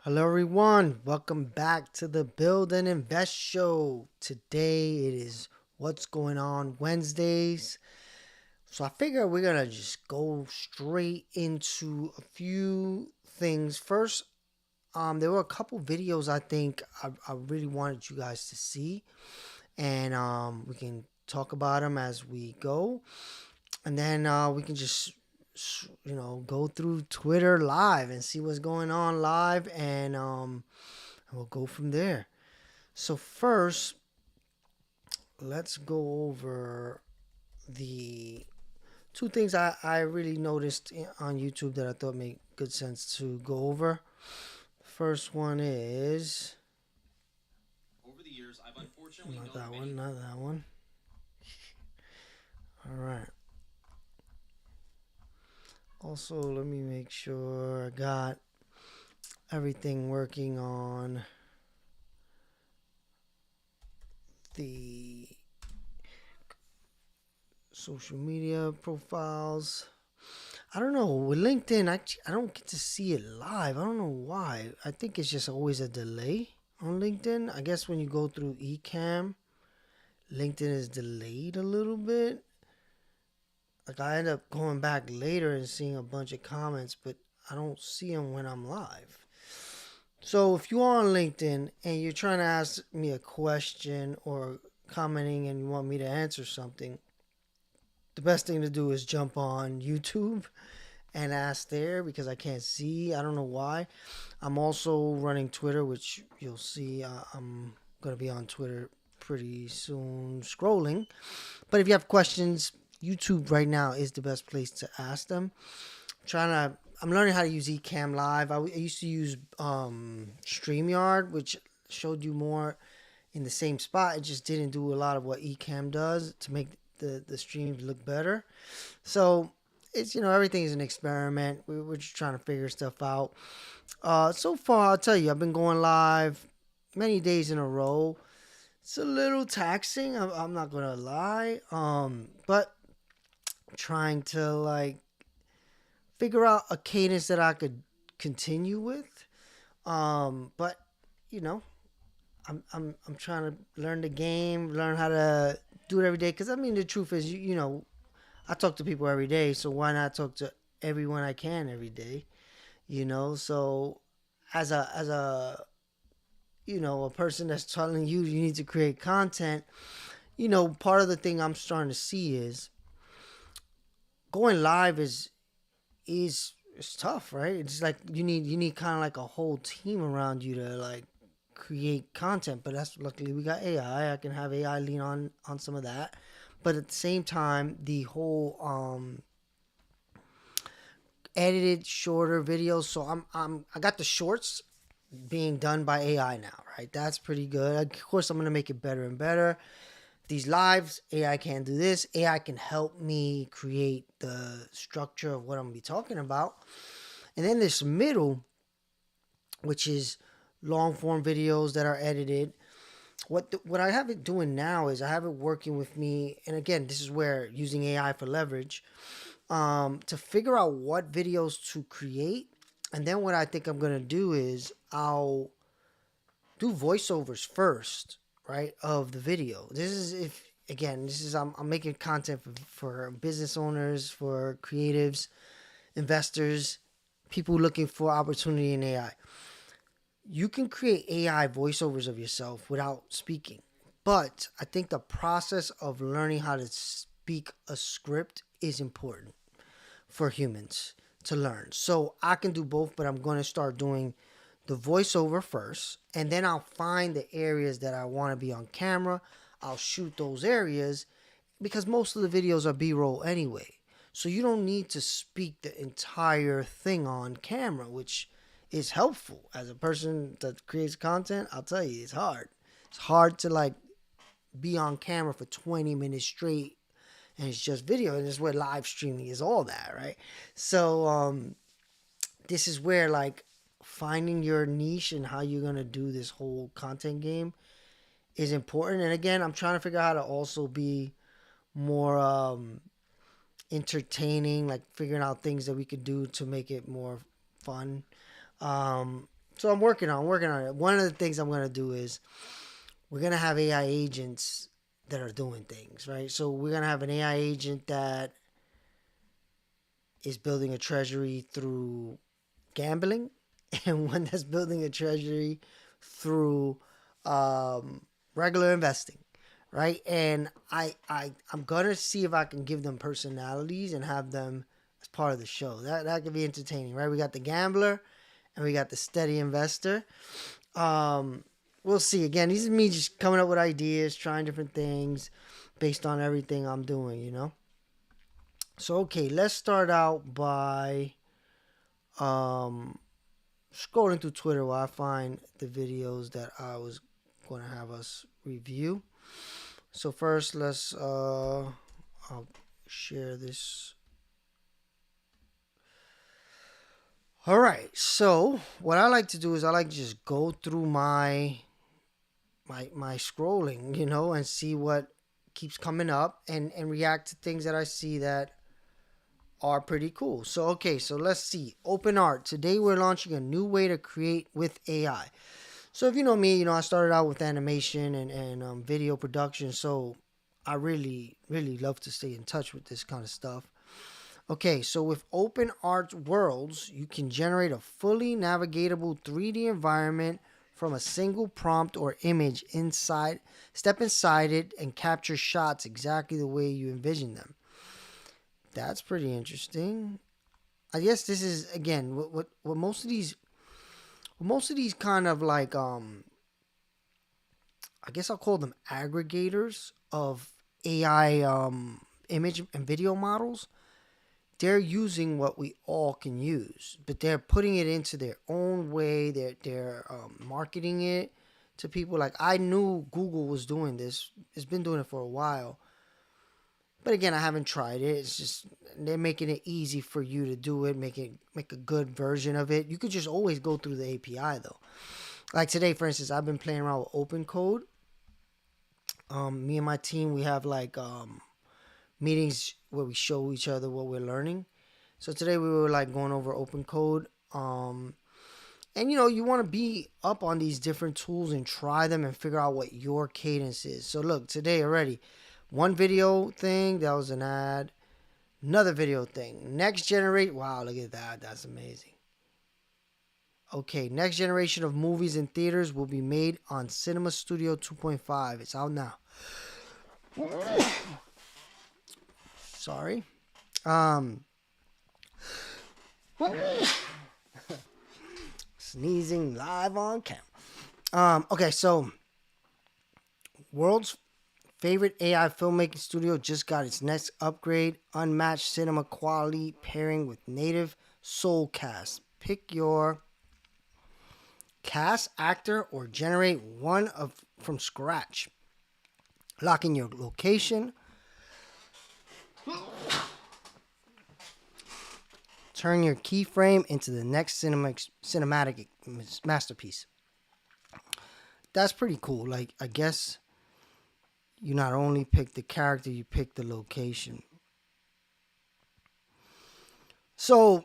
Hello, everyone. Welcome back to the Build and Invest Show. Today it is What's Going On Wednesdays. So I figure we're going to just go straight into a few things. First, there were a couple videos I think I really wanted you guys to see, and we can talk about them as we go. And then we can just go through Twitter live and see what's going on live, and we'll go from there. So first, let's go over the two things I really noticed on YouTube that I thought made good sense to go over. First one is not that one, not that one. All right. Also, let me make sure I got everything working on the social media profiles. I don't know. With LinkedIn, I don't get to see it live. I don't know why. I think it's just always a delay on LinkedIn. I guess when you go through Ecamm, LinkedIn is delayed a little bit. Like I end up going back later and seeing a bunch of comments, but I don't see them when I'm live. So if you are on LinkedIn and you're trying to ask me a question or commenting and you want me to answer something, the best thing to do is jump on YouTube and ask there because I can't see. I don't know why. I'm also running Twitter, which you'll see. I'm going to be on Twitter pretty soon scrolling. But if you have questions, YouTube right now is the best place to ask them. I'm learning how to use Ecamm Live. I used to use StreamYard, which showed you more in the same spot. It just didn't do a lot of what Ecamm does to make the streams look better. So it's everything is an experiment. We're just trying to figure stuff out. So far, I'll tell you, I've been going live many days in a row. It's a little taxing. I'm not gonna lie. But trying to like figure out a cadence that I could continue with. But you know, I'm trying to learn the game, learn how to do it every day. Because I mean, the truth is, I talk to people every day, so why not talk to everyone I can every day? So as a a person that's telling you need to create content, part of the thing I'm starting to see is going live is it's tough, right? It's like you need kind of like a whole team around you to like create content. But that's luckily we got AI. I can have AI lean on some of that. But at the same time, the whole edited shorter videos. So I got the shorts being done by AI now, right? That's pretty good. Of course, I'm gonna make it better and better. These lives, AI can do this. AI can help me create the structure of what I'm gonna be talking about. And then this middle, which is long form videos that are edited. What I have it doing now is I have it working with me, and again, this is where using AI for leverage, to figure out what videos to create. And then what I think I'm gonna do is I'll do voiceovers first, right, of the video. This is if again, this is I'm making content for business owners, for creatives, investors, people looking for opportunity in AI. You can create AI voiceovers of yourself without speaking. But I think the process of learning how to speak a script is important for humans to learn. So I can do both, but I'm going to start doing the voiceover first, and then I'll find the areas that I want to be on camera. I'll shoot those areas because most of the videos are B roll anyway. So you don't need to speak the entire thing on camera, which is helpful. As a person that creates content, I'll tell you, it's hard. It's hard to like be on camera for 20 minutes straight and it's just video, and this is where live streaming is all that, right? So this is where like finding your niche and how you're gonna do this whole content game is important. And again, I'm trying to figure out how to also be more entertaining, like figuring out things that we could do to make it more fun. Um, So I'm working on it. One of the things I'm gonna do is we're gonna have AI agents that are doing things, right? So we're gonna have an AI agent that is building a treasury through gambling, and one that's building a treasury through regular investing, right? And I'm gonna see if I can give them personalities and have them as part of the show. That could be entertaining, right? We got the gambler and we got the steady investor. Um, we'll see. Again, this is me just coming up with ideas, trying different things based on everything I'm doing, you know. So okay, let's start out by um scrolling through Twitter while I find the videos that I was going to have us review. So first, I'll share this. All right. So what I like to do is I like to just go through my scrolling, you know, and see what keeps coming up and react to things that I see that are pretty cool. So okay, so let's see. Open Art. Today we're launching a new way to create with AI. So if you know me, you know I started out with animation and video production. So I really love to stay in touch with this kind of stuff. Okay, so with Open Art Worlds, you can generate a fully navigatable 3D environment from a single prompt or image inside. Step inside it and capture shots exactly the way you envision them. That's pretty interesting. I guess this is again what most of these kind of like I guess I'll call them aggregators of AI image and video models. They're using what we all can use, but they're putting it into their own way. They're marketing it to people. Like I knew Google was doing this. It's been doing it for a while. But again, I haven't tried it. It's just they're making it easy for you to do it, make a good version of it. You could just always go through the API though. Like today, for instance, I've been playing around with Open Code. Me and my team, we have like meetings where we show each other what we're learning. So today we were like going over Open Code. And you know, you want to be up on these different tools and try them and figure out what your cadence is. So look, today already, one video thing, that was an ad. Another video thing. Next generate. Wow, look at that. That's amazing. Okay, next generation of movies in theaters will be made on Cinema Studio 2.5. It's out now. Sorry. Sneezing live on camera. Okay, so world's favorite AI filmmaking studio just got its next upgrade, unmatched cinema quality pairing with native Soulcast. Pick your cast, actor, or generate one of from scratch. Lock in your location. Turn your keyframe into the next cinematic masterpiece. That's pretty cool. Like, I guess you not only pick the character, you pick the location. So,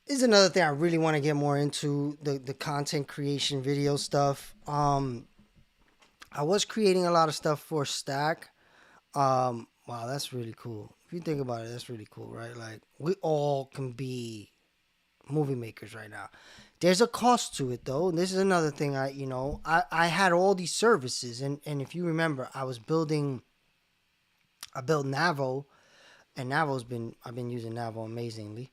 this is another thing I really want to get more into, the content creation video stuff. I was creating a lot of stuff for Stack. Wow, that's really cool. If you think about it, that's really cool, right? Like, we all can be movie makers right now. There's a cost to it, though. This is another thing I had all these services. And if you remember, I built Navo. And I've been using Navo amazingly.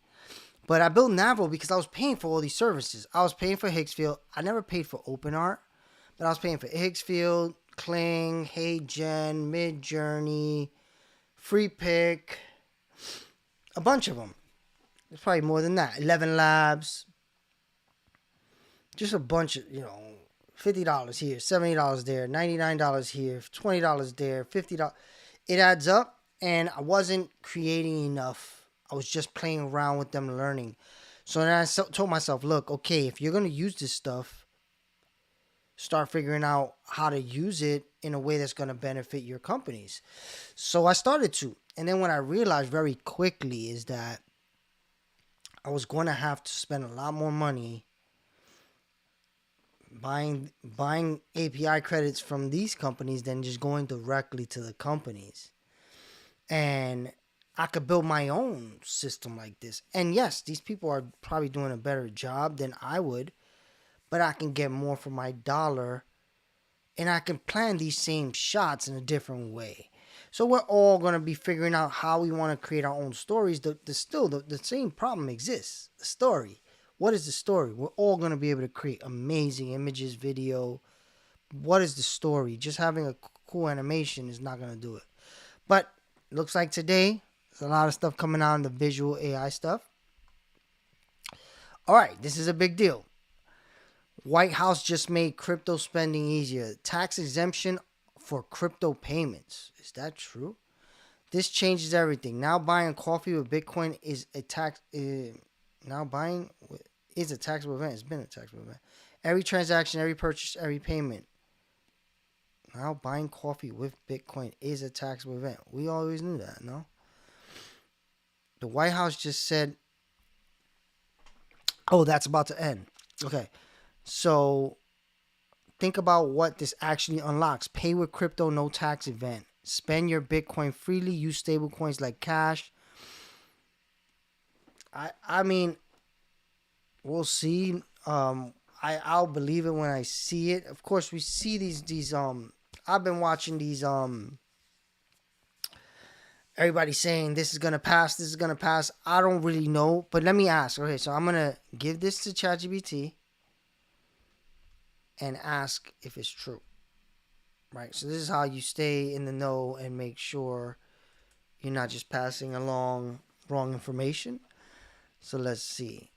But I built Navo because I was paying for all these services. I was paying for Higgsfield. I never paid for OpenArt, but I was paying for Higgsfield, Kling, HeyGen, Midjourney, FreePic, a bunch of them. There's probably more than that. 11 Labs. Just a bunch of, $50 here, $70 there, $99 here, $20 there, $50. It adds up, and I wasn't creating enough. I was just playing around with them, learning. So then I told myself, look, okay, if you're going to use this stuff, start figuring out how to use it in a way that's going to benefit your companies. So I started to. And then what I realized very quickly is that I was going to have to spend a lot more money buying API credits from these companies, then just going directly to the companies. And I could build my own system like this. And yes, these people are probably doing a better job than I would, but I can get more for my dollar, and I can plan these same shots in a different way. So we're all going to be figuring out how we want to create our own stories. The same problem exists. The story. What is the story? We're all going to be able to create amazing images, video. What is the story? Just having a cool animation is not going to do it. But looks like today, there's a lot of stuff coming out in the visual AI stuff. All right, this is a big deal. White House just made crypto spending easier. Tax exemption for crypto payments. Is that true? This changes everything. Now buying coffee with Bitcoin is a tax. Now buying is a taxable event. It's been a taxable event. Every transaction, every purchase, every payment. Now buying coffee with Bitcoin is a taxable event. We always knew that, no? The White House just said, oh, that's about to end. Okay. So think about what this actually unlocks. Pay with crypto, no tax event. Spend your Bitcoin freely. Use stable coins like Cash. I mean, we'll see. I'll believe it when I see it. Of course, we see these I've been watching these everybody saying this is gonna pass, this is gonna pass. I don't really know, but let me ask. Okay, so I'm gonna give this to ChatGPT and ask if it's true. Right? So this is how you stay in the know and make sure you're not just passing along wrong information. So let's see.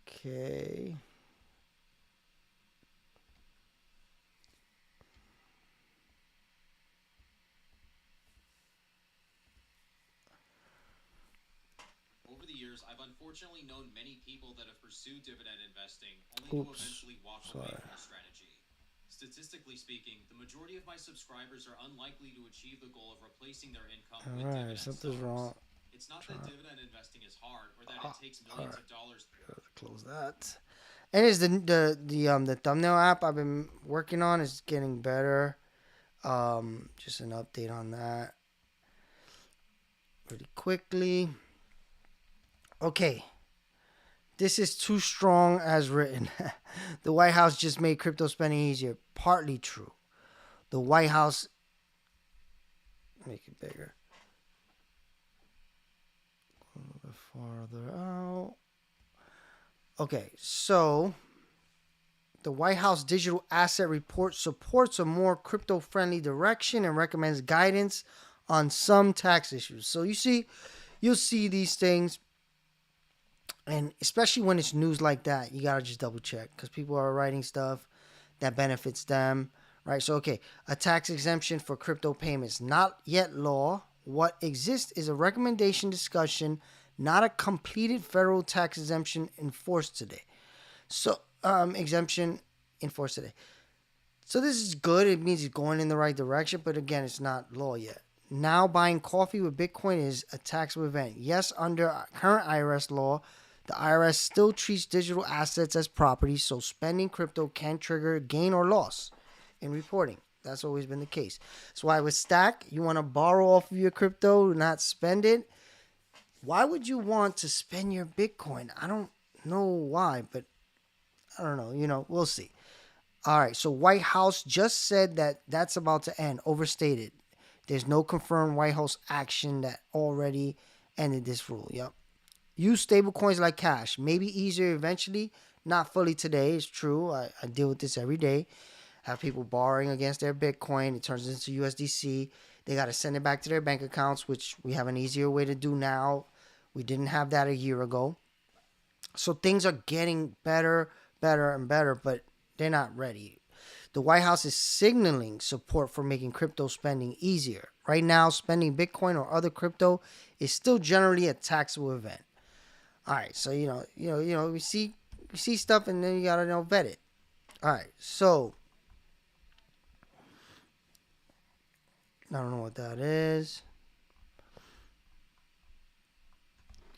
Okay. Over the years, I've unfortunately known many people that have pursued dividend investing only to eventually walk away from the strategy. Statistically speaking, the majority of my subscribers are unlikely to achieve the goal of replacing their income with dividend something's stocks. wrong. It's not that dividend investing is hard or that it takes millions of dollars. Close that. And is the thumbnail app I've been working on is getting better. Just an update on that. Pretty quickly. Okay. This is too strong as written. The White House just made crypto spending easier. Partly true. The White House. Make it bigger. A little bit farther out. Okay, so the White House Digital Asset Report supports a more crypto-friendly direction and recommends guidance on some tax issues. So you'll see these things, and especially when it's news like that, you gotta just double check because people are writing stuff that benefits them, right? So okay, a tax exemption for crypto payments, not yet law. What exists is a recommendation discussion, not a completed federal tax exemption enforced today. So exemption enforced today. So this is good. It means it's going in the right direction, but again, it's not law yet. Now buying coffee with Bitcoin is a taxable event. Yes, under current IRS law, the IRS still treats digital assets as property, so spending crypto can trigger gain or loss in reporting. That's always been the case. That's why with Stack, you want to borrow off of your crypto, not spend it. Why would you want to spend your Bitcoin? I don't know why, but I don't know. We'll see. All right, so White House just said that that's about to end. Overstated. There's no confirmed White House action that already ended this rule. Yep. Use stablecoins like Cash. Maybe easier eventually. Not fully today. It's true. I deal with this every day. Have people borrowing against their Bitcoin. It turns into USDC. They got to send it back to their bank accounts, which we have an easier way to do now. We didn't have that a year ago. So things are getting better, and better, but they're not ready. The White House is signaling support for making crypto spending easier. Right now, spending Bitcoin or other crypto is still generally a taxable event. All right, so we see stuff and then you gotta vet it. All right, so I don't know what that is.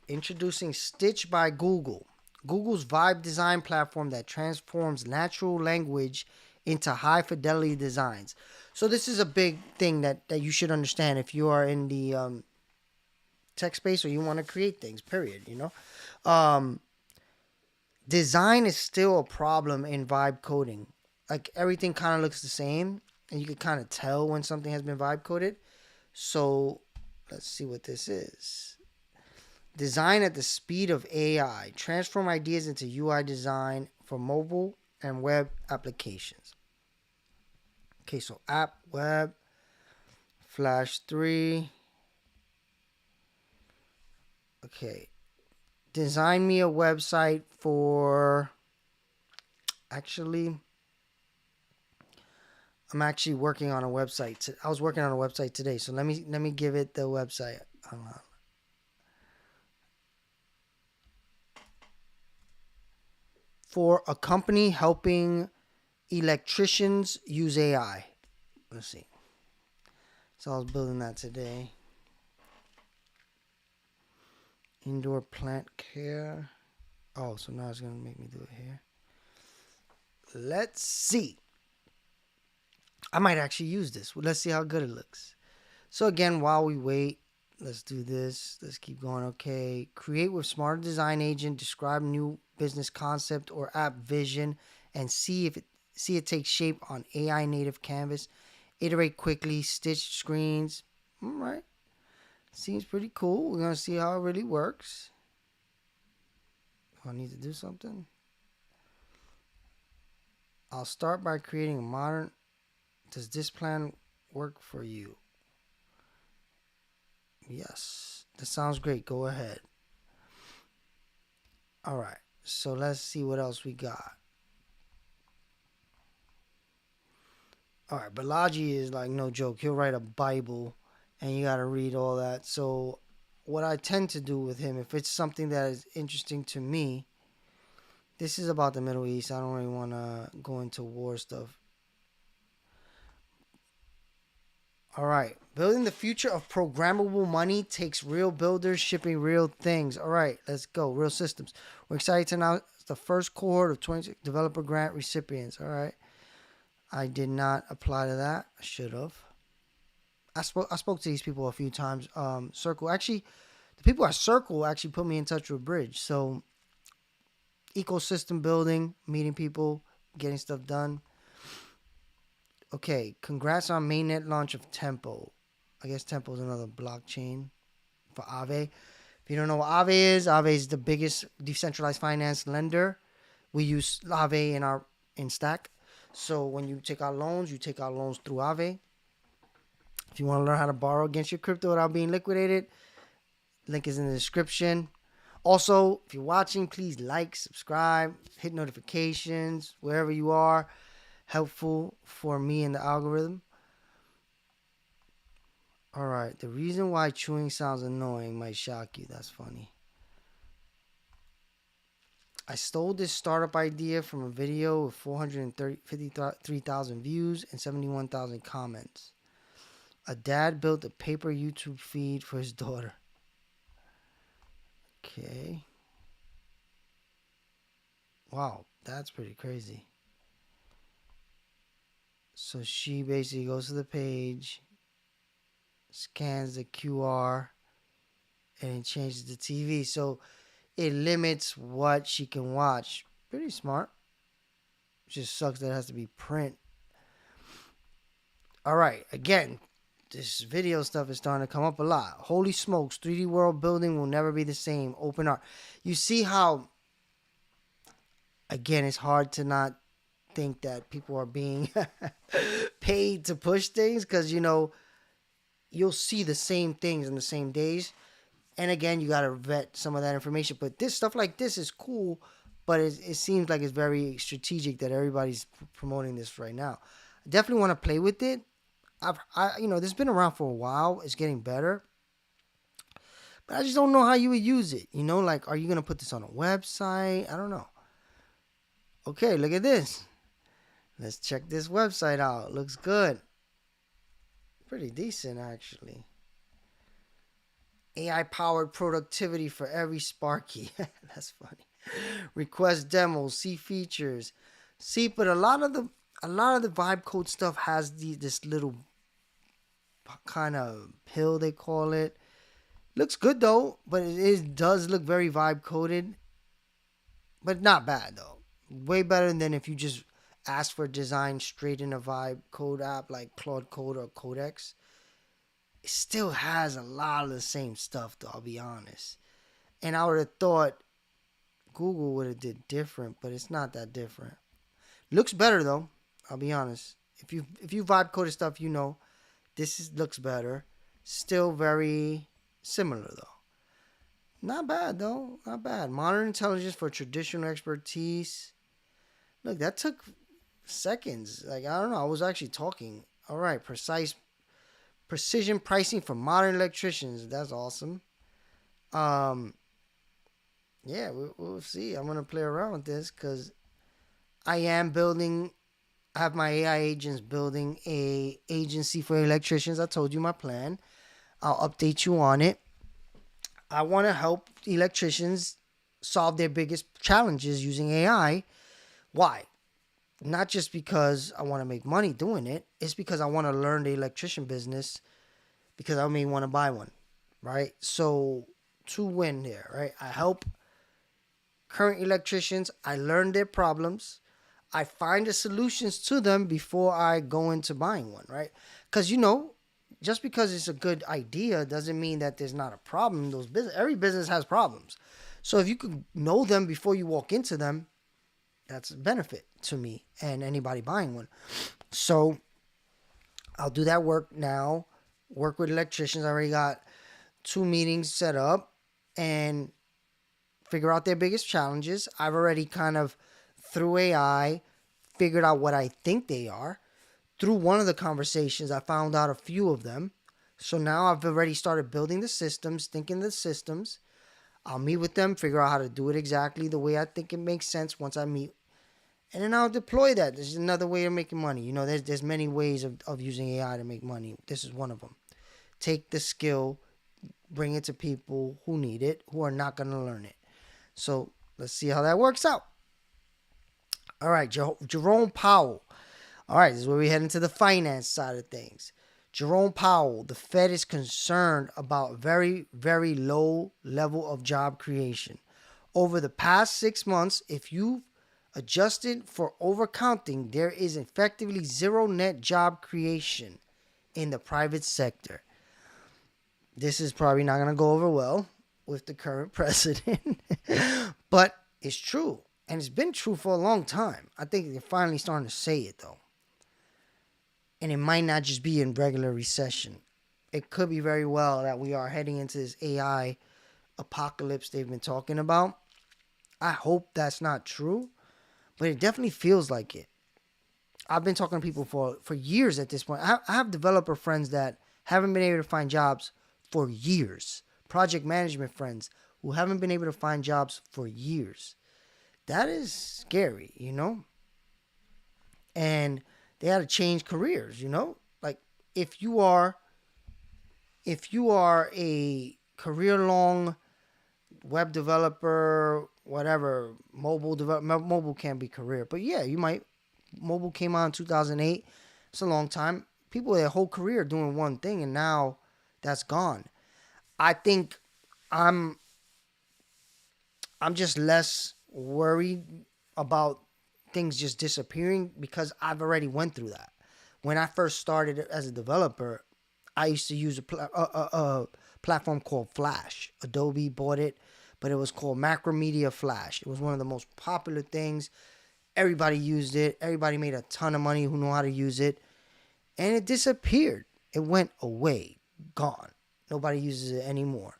Introducing Stitch by Google. Google's Vibe design platform that transforms natural language into high fidelity designs. So this is a big thing that you should understand if you are in the tech space or you want to create things, period, you know. Design is still a problem in vibe coding. Like everything kind of looks the same and you can kind of tell when something has been vibe coded. So let's see what this is. Design at the speed of AI. Transform ideas into UI design for mobile and web applications. Okay, so app, web, Flash 3. Okay. Design me a website for... Actually, I'm actually working on a website. I was working on a website today, so let me give it the website. For a company helping electricians use AI. Let's see. So I was building that today. Indoor plant care. Oh, so now it's going to make me do it here. Let's see. I might actually use this. Let's see how good it looks. So again, while we wait, let's do this. Let's keep going. Okay. Create with Smart Design Agent. Describe new business concept or app vision and see it takes shape on AI native canvas. Iterate quickly. Stitch screens. All right. Seems pretty cool. We're going to see how it really works. Do I need to do something? I'll start by creating a modern... Does this plan work for you? Yes. That sounds great. Go ahead. All right. So let's see what else we got. All right. Balaji is like no joke. He'll write a Bible and you got to read all that. So what I tend to do with him, if it's something that is interesting to me, this is about the Middle East. I don't really want to go into war stuff. All right. Building the future of programmable money takes real builders shipping real things. All right. Let's go. Real systems. We're excited to announce the first cohort of 26 developer grant recipients. All right. I did not apply to that. I should have. I spoke to these people a few times. Circle. Actually, the people at Circle actually put me in touch with Bridge. So, ecosystem building, meeting people, getting stuff done. Okay, congrats on mainnet launch of Tempo. I guess Tempo is another blockchain for Aave. If you don't know what Aave is the biggest decentralized finance lender. We use Aave in Stack. So when you take out loans, you take out loans through Aave. If you want to learn how to borrow against your crypto without being liquidated, link is in the description. Also, if you're watching, please like, subscribe, hit notifications wherever you are. Helpful for me in the algorithm. All right. The reason why chewing sounds annoying might shock you. That's funny. I stole this startup idea from a video with 453,000 views and 71,000 comments. A dad built a paper YouTube feed for his daughter. Okay. Wow, that's pretty crazy. So she basically goes to the page, scans the QR, and changes the TV. So it limits what she can watch. Pretty smart. Just sucks that it has to be print. All right. Again, this video stuff is starting to come up a lot. Holy smokes. 3D world building will never be the same. Open art. You see how, again, it's hard to not think that people are being paid to push things because, you know, you'll see the same things in the same days. And again, you got to vet some of that information. But this stuff like this is cool, but it seems like it's very strategic that everybody's promoting this right now. I definitely want to play with it. This has been around for a while. It's getting better. But I just don't know how you would use it. You know, like, are you going to put this on a website? I don't know. Okay, look at this. Let's check this website out. Looks good. Pretty decent, actually. AI-powered productivity for every Sparky. That's funny. Request demos, see features. See, but a lot of the vibe code stuff has this little kind of pill they call it. Looks good though, but does look very vibe coded, but not bad though. Way better than if you just ask for design straight in a vibe code app like Claude Code or Codex. It still has a lot of the same stuff though, I'll be honest. And I would have thought Google would have did different, but it's not that different. Looks better though, I'll be honest. If you vibe coded stuff, looks better. Still very similar though. Not bad though. Not bad. Modern intelligence for traditional expertise. Look, that took seconds. Like, I don't know. I was actually talking. All right. Precision pricing for modern electricians. That's awesome. Yeah, we'll see. I'm going to play around with this because I have my AI agents building a agency for electricians. I told you my plan. I'll update you on it. I want to help electricians solve their biggest challenges using AI. Why? Not just because I want to make money doing it. It's because I want to learn the electrician business because I may want to buy one, right? So to win there, right? I help current electricians. I learn their problems. I find the solutions to them before I go into buying one, right? Because, just because it's a good idea doesn't mean that there's not a problem. Every business has problems. So if you could know them before you walk into them, that's a benefit to me and anybody buying one. So I'll do that work now. Work with electricians. I already got 2 meetings set up and figure out their biggest challenges. I've already kind of, through AI, figured out what I think they are. Through one of the conversations, I found out a few of them. So now I've already started building the systems, thinking the systems. I'll meet with them, figure out how to do it exactly the way I think it makes sense once I meet. And then I'll deploy that. This is another way of making money. There's many ways of using AI to make money. This is one of them. Take the skill, bring it to people who need it, who are not going to learn it. So let's see how that works out. All right, Jerome Powell. All right, this is where we head into the finance side of things. Jerome Powell, the Fed is concerned about very, very low level of job creation. Over the past 6 months, if you've adjusted for overcounting, there is effectively zero net job creation in the private sector. This is probably not going to go over well with the current president, but it's true. And it's been true for a long time. I think they're finally starting to say it, though. And it might not just be in regular recession. It could be very well that we are heading into this AI apocalypse they've been talking about. I hope that's not true, but it definitely feels like it. I've been talking to people for years at this point. I have developer friends that haven't been able to find jobs for years. Project management friends who haven't been able to find jobs for years. That is scary, And they had to change careers, Like if you are a career-long web developer, whatever, mobile can't be career. But yeah, you might. Mobile came out in 2008. It's a long time. People their whole career doing one thing, and now that's gone. I think I'm just less worried about things just disappearing because I've already went through that. When I first started as a developer, I used to use a platform called Flash. Adobe bought it, but it was called Macromedia Flash. It was one of the most popular things. Everybody used it. Everybody made a ton of money who know how to use it. And it disappeared. It went away. Gone. Nobody uses it anymore.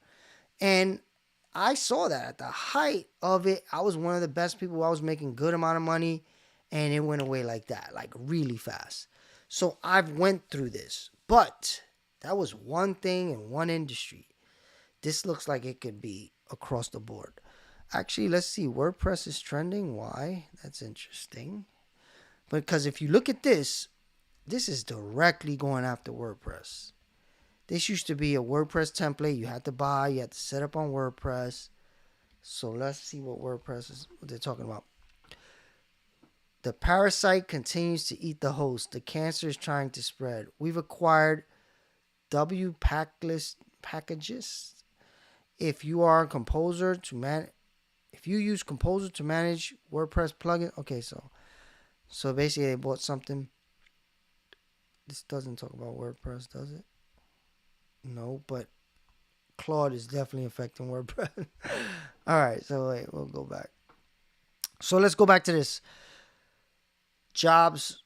And I saw that at the height of it. I was one of the best people. I was making good amount of money. And it went away like that. Like really fast. So I've went through this. But that was one thing in one industry. This looks like it could be across the board. Actually, let's see. WordPress is trending. Why? That's interesting. Because if you look at this is directly going after WordPress. This used to be a WordPress template you had to buy. You had to set up on WordPress. So let's see what WordPress is, what they're talking about. The parasite continues to eat the host. The cancer is trying to spread. We've acquired WPacklist packages. If you are a composer to if you use Composer to manage WordPress plugin, okay, so basically they bought something. This doesn't talk about WordPress, does it? No, but Claude is definitely affecting WordPress. All right, so wait, we'll go back. So let's go back to this jobs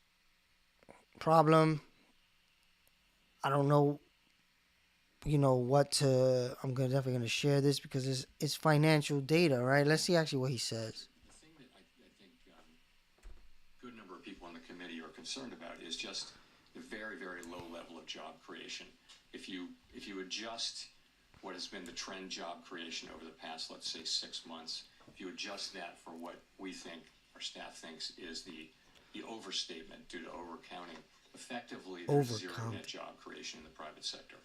problem. I don't know, what to. Definitely gonna share this because it's financial data, right? Let's see actually what he says. The thing that I think a good number of people on the committee are concerned about is just the very, very low level of job creation. If you adjust what has been the trend job creation over the past, let's say, 6 months, if you adjust that for what we think, our staff thinks, is the overstatement due to overcounting, effectively there's zero net job creation in the private sector.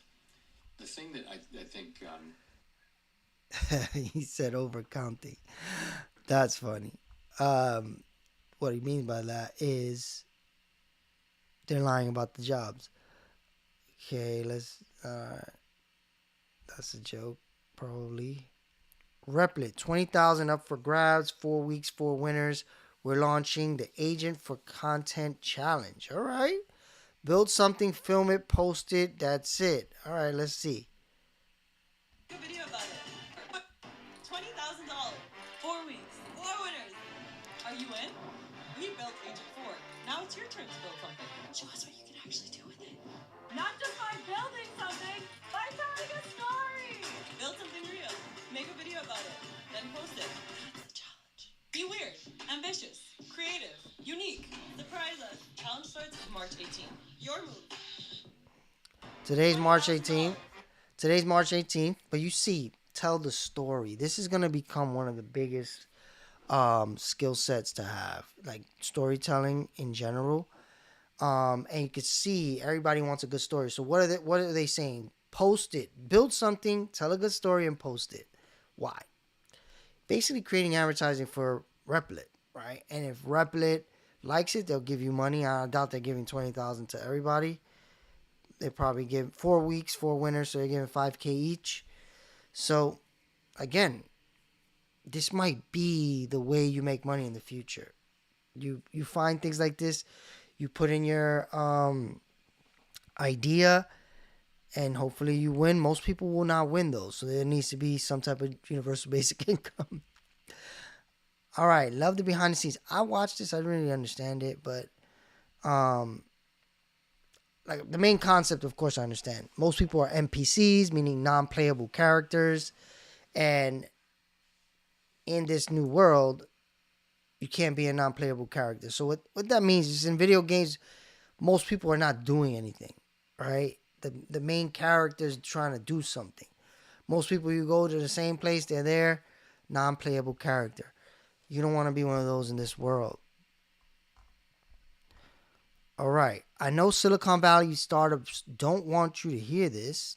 The thing that I think he said overcounting. That's funny. What he means by that is they're lying about the jobs. Okay, that's a joke, probably. Replit, 20,000 up for grabs, 4 weeks, 4 winners. We're launching the Agent for Content Challenge. All right. Build something, film it, post it. That's it. All right, let's see. Make a video about it. $20,000, 4 weeks, 4 winners. Are you in? We built Agent 4. Now it's your turn to build something. Show us what you can actually do with it. Not just by building something, by telling a story. Build something real. Make a video about it. Then post it. That's the challenge. Be weird, ambitious, creative, unique. Surprise us. Challenge starts March 18th. Your move. Today's March 18th. But you see, tell the story. This is going to become one of the biggest skill sets to have, like storytelling in general. And you can see everybody wants a good story. So what are they saying? Post it. Build something, tell a good story, and post it. Why? Basically creating advertising for Replit, right? And if Replit likes it, they'll give you money. I doubt they're giving $20,000 to everybody. They probably give 4 weeks, 4 winners, so they're giving $5,000 each. So again, this might be the way you make money in the future. You find things like this, you put in your idea, and hopefully you win. Most people will not win those, so there needs to be some type of universal basic income. All right, love the behind the scenes. I watched this, I didn't really understand it, but like the main concept, of course, I understand. Most people are NPCs, meaning non-playable characters, and in this new world, you can't be a non-playable character. So what that means is in video games, most people are not doing anything, right? The main character is trying to do something. Most people, you go to the same place, they're there, non-playable character. You don't want to be one of those in this world. All right. I know Silicon Valley startups don't want to hear this,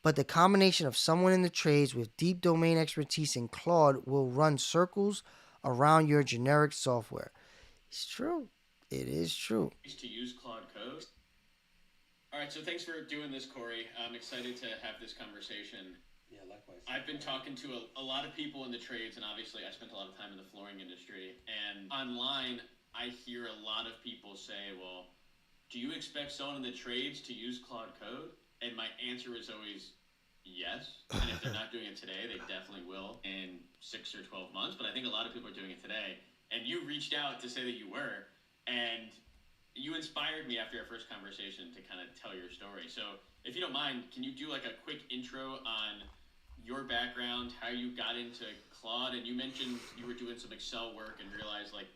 but the combination of someone in the trades with deep domain expertise in Claude will run circles around your generic software. It's true. It is true. To use Claude Code. All right, so thanks for doing this, Corey. I'm excited to have this conversation. Yeah, likewise. I've been talking to a lot of people in the trades, and obviously I spent a lot of time in the flooring industry. And online, I hear a lot of people say, well, do you expect someone in the trades to use Claude Code? And my answer is always yes. And if they're not doing it today, they definitely will in 6 or 12 months. But I think a lot of people are doing it today. And you reached out to say that you were. And you inspired me after our first conversation to kind of tell your story. So if you don't mind, can you do like a quick intro on your background, how you got into Claude? And you mentioned you were doing some Excel work and realized like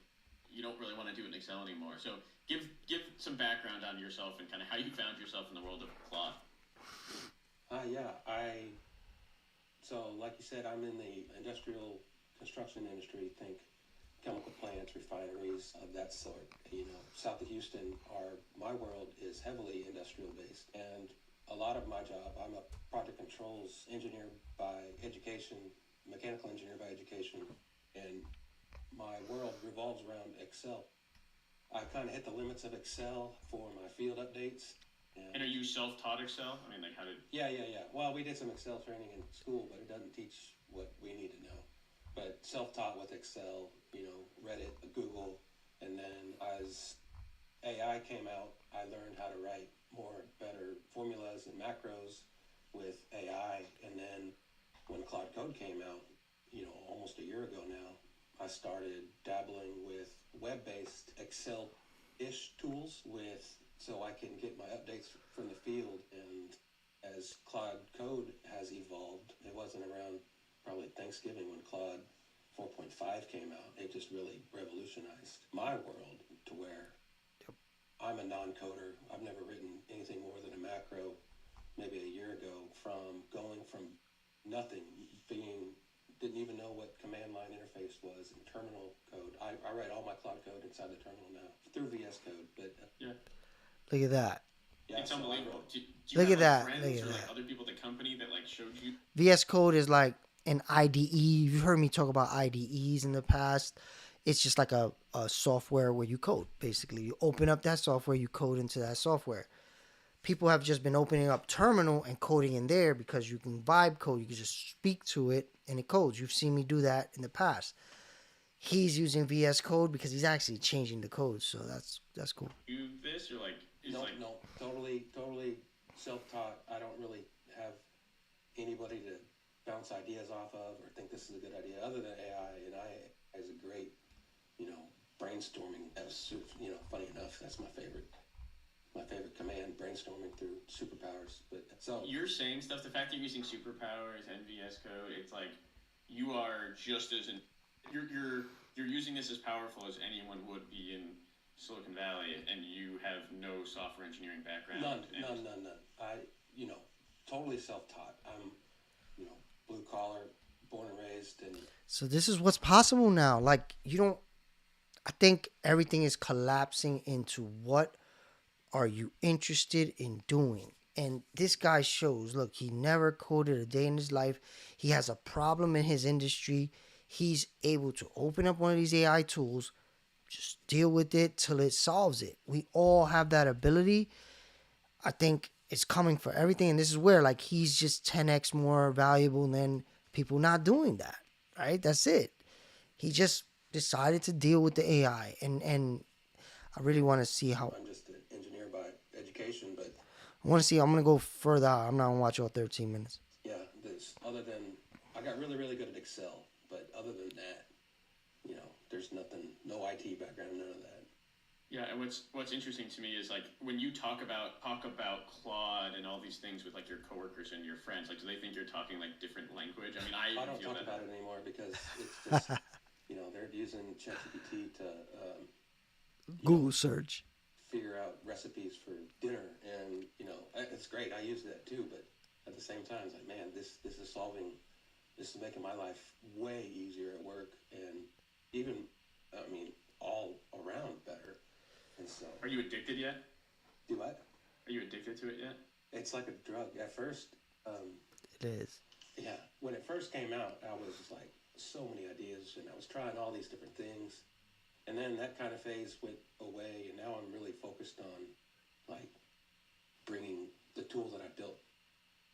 you don't really want to do it in Excel anymore. So give some background on yourself and kind of how you found yourself in the world of Claude. So like you said, I'm in the industrial construction industry. Think chemical plants, refineries of that sort. You know, south of Houston, my world is heavily industrial based, and a lot of my job, I'm a project controls engineer by education, mechanical engineer by education, and my world revolves around Excel. I kind of hit the limits of Excel for my field updates. And are you self-taught Excel? I mean, like, how did... Yeah. Well, we did some Excel training in school, but it doesn't teach what we need to know. But self-taught with Excel, Reddit, Google, and then as AI came out, I learned how to write better formulas and macros with AI. And then when Claude Code came out, almost a year ago now, I started dabbling with web-based Excel-ish tools so I can get my updates from the field. And as Claude Code has evolved, it wasn't around probably Thanksgiving when Claude 4.5 came out. It just really revolutionized my world to where I'm a non-coder. I've never written anything more than a macro maybe a year ago, from going from nothing, didn't even know what command line interface was in terminal code. I write all my Claude Code inside the terminal now through VS Code. But Look at that. yeah, It's unbelievable. Do you Look have, at that. friends Look at or that. other people at the company that showed you? VS Code is like an IDE. You've heard me talk about IDEs in the past. It's just like a software where you code, basically. You open up that software, you code into that software. People have just been opening up Terminal and coding in there because you can vibe code. You can just speak to it and it codes. You've seen me do that in the past. He's using VS Code because he's actually changing the code. So that's cool. You this or No, totally self-taught. I don't really have anybody to bounce ideas off of or think this is a good idea other than AI. And AI is a great, brainstorming. That's, funny enough, that's my favorite command, brainstorming through superpowers. But so You're saying stuff. The fact that you're using superpowers and VS Code, it's like you are just as you're using this as powerful as anyone would be in Silicon Valley, and you have no software engineering background. None. I, totally self-taught. I'm, blue collar, born and raised, and So this is what's possible now. Like, I think everything is collapsing into what are you interested in doing? And this guy shows, look, he never coded a day in his life. He has a problem in his industry. He's able to open up one of these AI tools, just deal with it till it solves it. We all have that ability. I think it's coming for everything. And this is where, like, he's just 10x more valuable than people not doing that, right? That's it. He just decided to deal with the AI. And I really want to see how... I'm just an engineer by education, but I'm going to go further out. I'm not going to watch all 13 minutes. yeah, I got really, really good at Excel, but other than that, there's nothing, no IT background, none of that. Yeah, and what's interesting to me is when you talk about Claude and all these things with your coworkers and your friends, do they think you're talking different language? I mean, I don't feel talk that. about it anymore because it's just they're using ChatGPT to Google search. figure out recipes for dinner, and it's great. I use that too, but at the same time, it's like, man, this is making my life way easier at work, and even all around better. And so, Are you addicted yet? do what? Are you addicted to it yet? It's like a drug. At first, It is. yeah, when it first came out, I was like so many ideas, and I was trying all these different things. And then that kind of phase went away, and now I'm really focused on bringing the tools that I built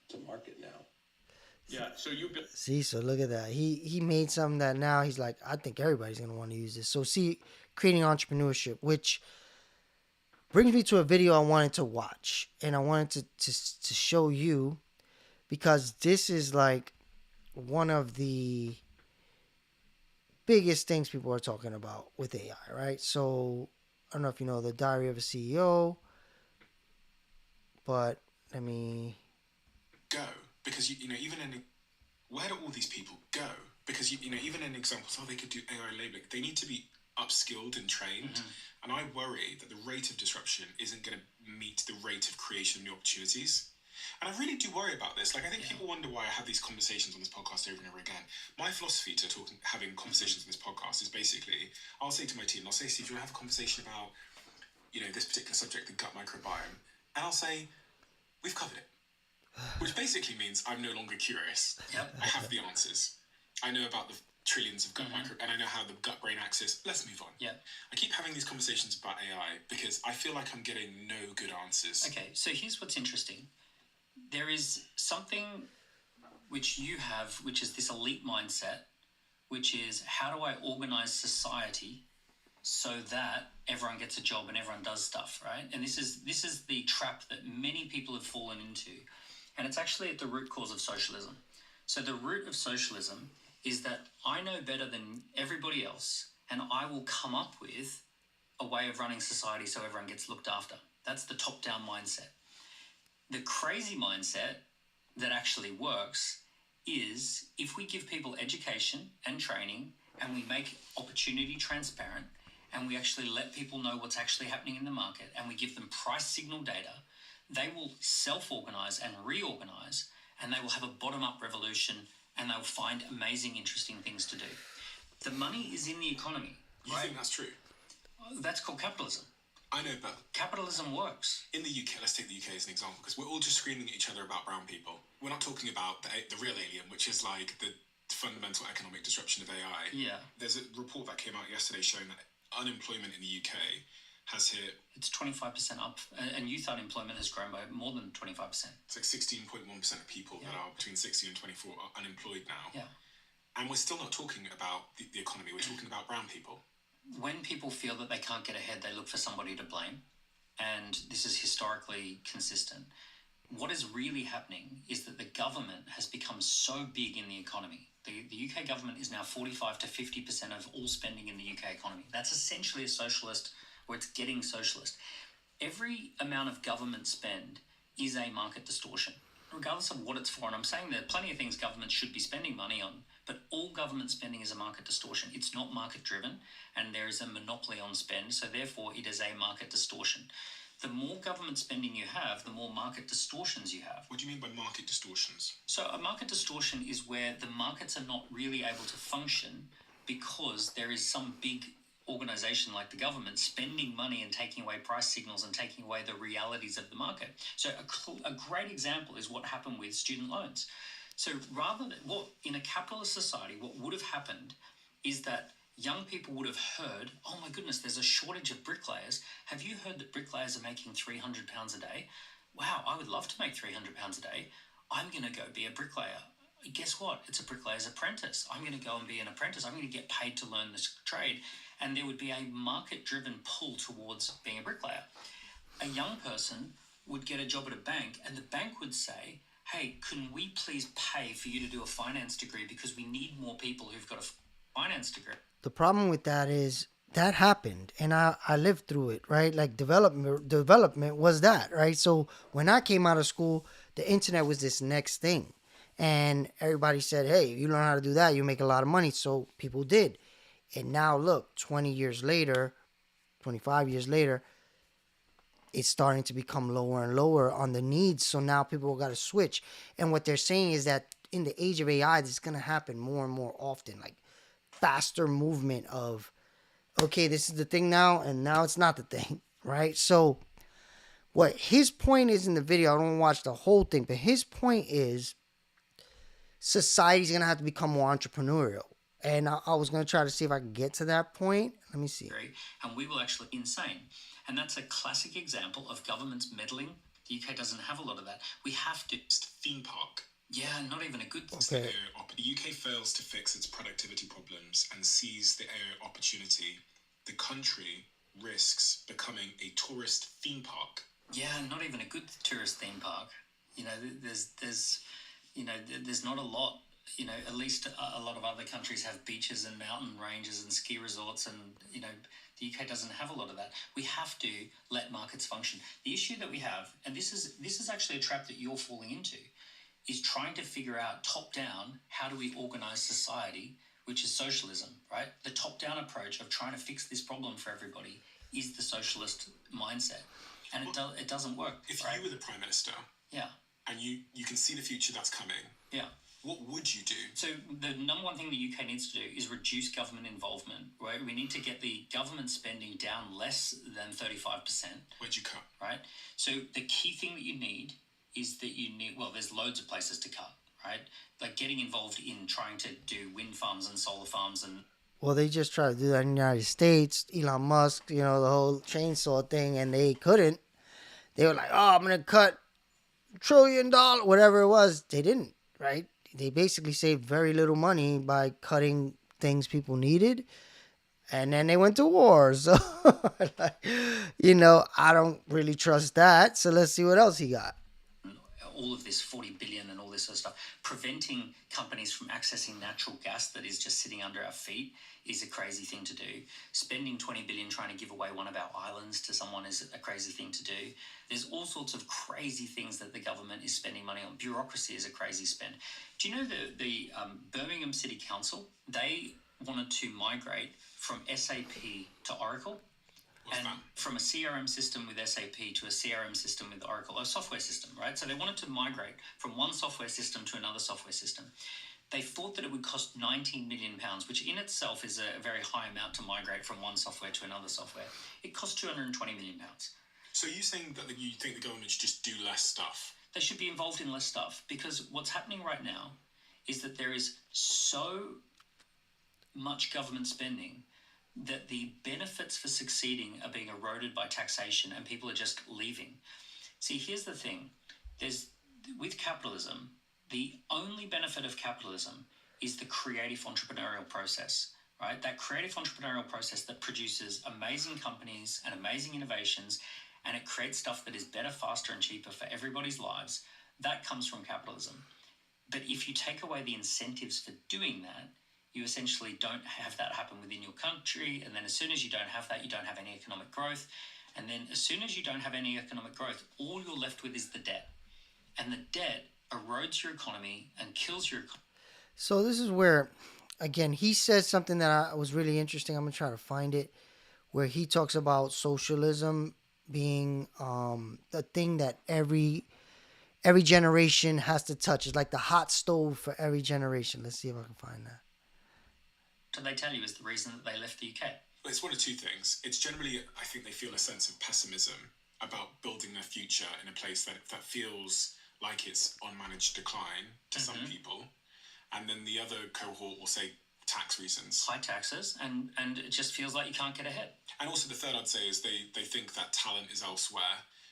to market now. Yeah. So you built. See, so look at that. He made something that now he's like, I think everybody's going to want to use this. So see, creating entrepreneurship, which brings me to a video I wanted to watch. And I wanted to show you, because this is one of the biggest things people are talking about with AI, right? So I don't know if you know the Diary of a CEO, but let me go, because even in where do all these people go? Because even in examples, they could do AI labeling. They need to be upskilled and trained, and I worry that the rate of disruption isn't going to meet the rate of creation of new opportunities. And I really do worry about this. I think people wonder why I have these conversations on this podcast over and over again. My philosophy to having conversations on this podcast is basically, I'll say to my team, I'll say, Steve, do you want to have a conversation about, this particular subject, the gut microbiome? And I'll say, we've covered it. Which basically means I'm no longer curious. I have the answers. I know about the trillions of gut micro, and I know how the gut-brain axis. Let's move on. Yeah. I keep having these conversations about AI because I feel like I'm getting no good answers. Okay, so here's what's interesting. There is something which you have, which is this elite mindset, which is how do I organize society so that everyone gets a job and everyone does stuff, right? And this is the trap that many people have fallen into. And it's actually at the root cause of socialism. So the root of socialism is that I know better than everybody else, and I will come up with a way of running society so everyone gets looked after. That's the top-down mindset. The crazy mindset that actually works is if we give people education and training and we make opportunity transparent and we actually let people know what's actually happening in the market and we give them price signal data, they will self-organize and reorganize, and they will have a bottom-up revolution, and they'll find amazing, interesting things to do. The money is in the economy. You think that's true? That's called capitalism. I know, but Capitalism works. in the UK, let's take the UK as an example, because we're all just screaming at each other about brown people. We're not talking about the real alien, which is like the fundamental economic disruption of AI. Yeah. There's a report that came out yesterday showing that unemployment in the UK has hit, It's 25% up, and youth unemployment has grown by more than 25%. it's like 16.1% of people that are between 16 and 24 are unemployed now. Yeah. And we're still not talking about the economy, we're talking about brown people. When people feel that they can't get ahead, they look for somebody to blame. And this is historically consistent. What is really happening is that the government has become so big in the economy. The UK government is now 45 to 50% of all spending in the UK economy. That's essentially a socialist, or it's getting socialist. Every amount of government spend is a market distortion, regardless of what it's for. And I'm saying there are plenty of things governments should be spending money on, but all government spending is a market distortion. It's not market driven, and there is a monopoly on spend, so therefore it is a market distortion. The more government spending you have, the more market distortions you have. What do you mean by market distortions? So a market distortion is where the markets are not really able to function because there is some big organization like the government spending money and taking away price signals and taking away the realities of the market. So a great example is what happened with student loans. So rather than what in a capitalist society, what would have happened is that young people would have heard, oh my goodness, there's a shortage of bricklayers. Have you heard that bricklayers are making £300 a day? Wow, I would love to make £300 a day. I'm going to go be a bricklayer. Guess what? It's a bricklayer's apprentice. I'm going to go and be an apprentice. I'm going to get paid to learn this trade. And there would be a market-driven pull towards being a bricklayer. A young person would get a job at a bank, and the bank would say, hey, can we please pay for you to do a finance degree because we need more people who've got a finance degree? The problem with that is that happened, and I lived through it, right? Like development was that, right? So when I came out of school, the internet was this next thing, and everybody said, hey, if you learn how to do that, you make a lot of money. So people did. And now look, 20 years later, 25 years later, it's starting to become lower and lower on the needs. So now people got to switch. And what they're saying is that in the age of AI, this is going to happen more and more often. Like faster movement of, okay, this is the thing now, and now it's not the thing, right? So what his point is in the video, I don't watch the whole thing, but his point is society's going to have to become more entrepreneurial. And I was going to try to see if I could get to that point. Let me see. And we will actually insane. And that's a classic example of governments meddling. The UK doesn't have a lot of that. We have to. Theme park. Yeah, not even a good. Okay. The UK fails to fix its productivity problems and seize the AI opportunity. The country risks becoming a tourist theme park. Yeah, not even a good tourist theme park. You know, there's not a lot. You know, at least a lot of other countries have beaches and mountain ranges and ski resorts, and you know, the UK doesn't have a lot of that. We have to let markets function. The issue that we have, and this is actually a trap that you're falling into, is trying to figure out top down, how do we organize society, which is socialism, right? The top down approach of trying to fix this problem for everybody is the socialist mindset, and it doesn't work. If right? you were the Prime Minister, yeah, and you can see the future that's coming, yeah. What would you do? So the number one thing the UK needs to do is reduce government involvement, right? We need to get the government spending down less than 35%. Where'd you cut? Right? So the key thing that you need is that well, there's loads of places to cut, right? Like getting involved in trying to do wind farms and solar farms and Well, they just tried to do that in the United States. Elon Musk, the whole chainsaw thing, and they couldn't. They were like, "Oh, I'm gonna cut $1 trillion, whatever it was." They didn't, right? They basically saved very little money by cutting things people needed, and then they went to war. So, I don't really trust that. So let's see what else he got. all of this 40 billion and all this sort of stuff, preventing companies from accessing natural gas that is just sitting under our feet is a crazy thing to do. Spending 20 billion trying to give away one of our islands to someone is a crazy thing to do. There's all sorts of crazy things that the government is spending money on. Bureaucracy is a crazy spend. Do you know the Birmingham City Council, they wanted to migrate from SAP to Oracle? And from a CRM system with SAP to a CRM system with Oracle, a software system, right? So they wanted to migrate from one software system to another software system. They thought that it would cost £19 million, which in itself is a very high amount to migrate from one software to another software. It cost £220 million. So you're saying that you think the government should just do less stuff? They should be involved in less stuff, because what's happening right now is that there is so much government spending that the benefits for succeeding are being eroded by taxation and people are just leaving. See, here's the thing. With capitalism, the only benefit of capitalism is the creative entrepreneurial process, right? That creative entrepreneurial process that produces amazing companies and amazing innovations, and it creates stuff that is better, faster, and cheaper for everybody's lives. That comes from capitalism. But if you take away the incentives for doing that, you essentially don't have that happen within your country. And then as soon as you don't have that, you don't have any economic growth. And then as soon as you don't have any economic growth, all you're left with is the debt. And the debt erodes your economy and kills your economy. So this is where, again, he says something that was really interesting. I'm going to try to find it, where he talks about socialism being the thing that every generation has to touch. It's like the hot stove for every generation. Let's see if I can find that. So they tell you is the reason that they left the UK. Well, it's one of two things. It's generally, I think they feel a sense of pessimism about building their future in a place that feels like it's on managed decline to some people. And then the other cohort will say tax reasons. High taxes, and it just feels like you can't get ahead. And also the third I'd say is they think that talent is elsewhere.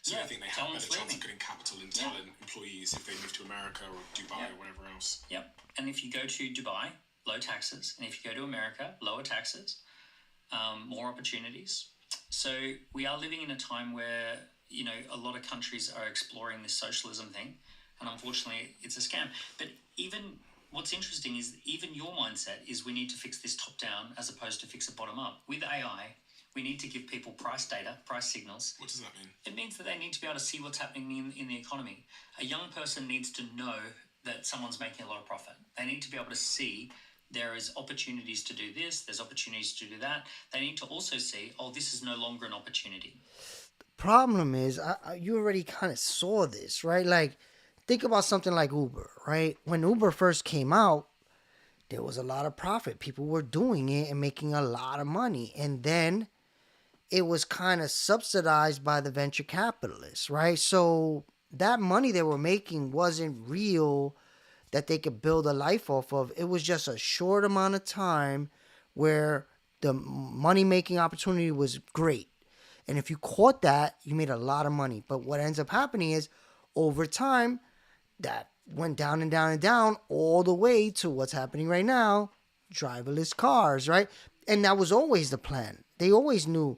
So they think they have a better chance of getting capital and talent employees if they move to America or Dubai or whatever else. Yep. And if you go to Dubai, low taxes. And if you go to America, lower taxes, more opportunities. So we are living in a time where, a lot of countries are exploring this socialism thing. And unfortunately, it's a scam. But even what's interesting is even your mindset is we need to fix this top down as opposed to fix it bottom up. With AI, we need to give people price data, price signals. What does that mean? It means that they need to be able to see what's happening in the economy. A young person needs to know that someone's making a lot of profit. They need to be able to see there is opportunities to do this, there's opportunities to do that. They need to also see, this is no longer an opportunity. The problem is, you already kind of saw this, right? Like, think about something like Uber, right? When Uber first came out, there was a lot of profit. People were doing it and making a lot of money. And then it was kind of subsidized by the venture capitalists, right? So that money they were making wasn't real that they could build a life off of. It was just a short amount of time where the money-making opportunity was great. And if you caught that, you made a lot of money. But what ends up happening is, over time, that went down and down and down all the way to what's happening right now, driverless cars, right? And that was always the plan. They always knew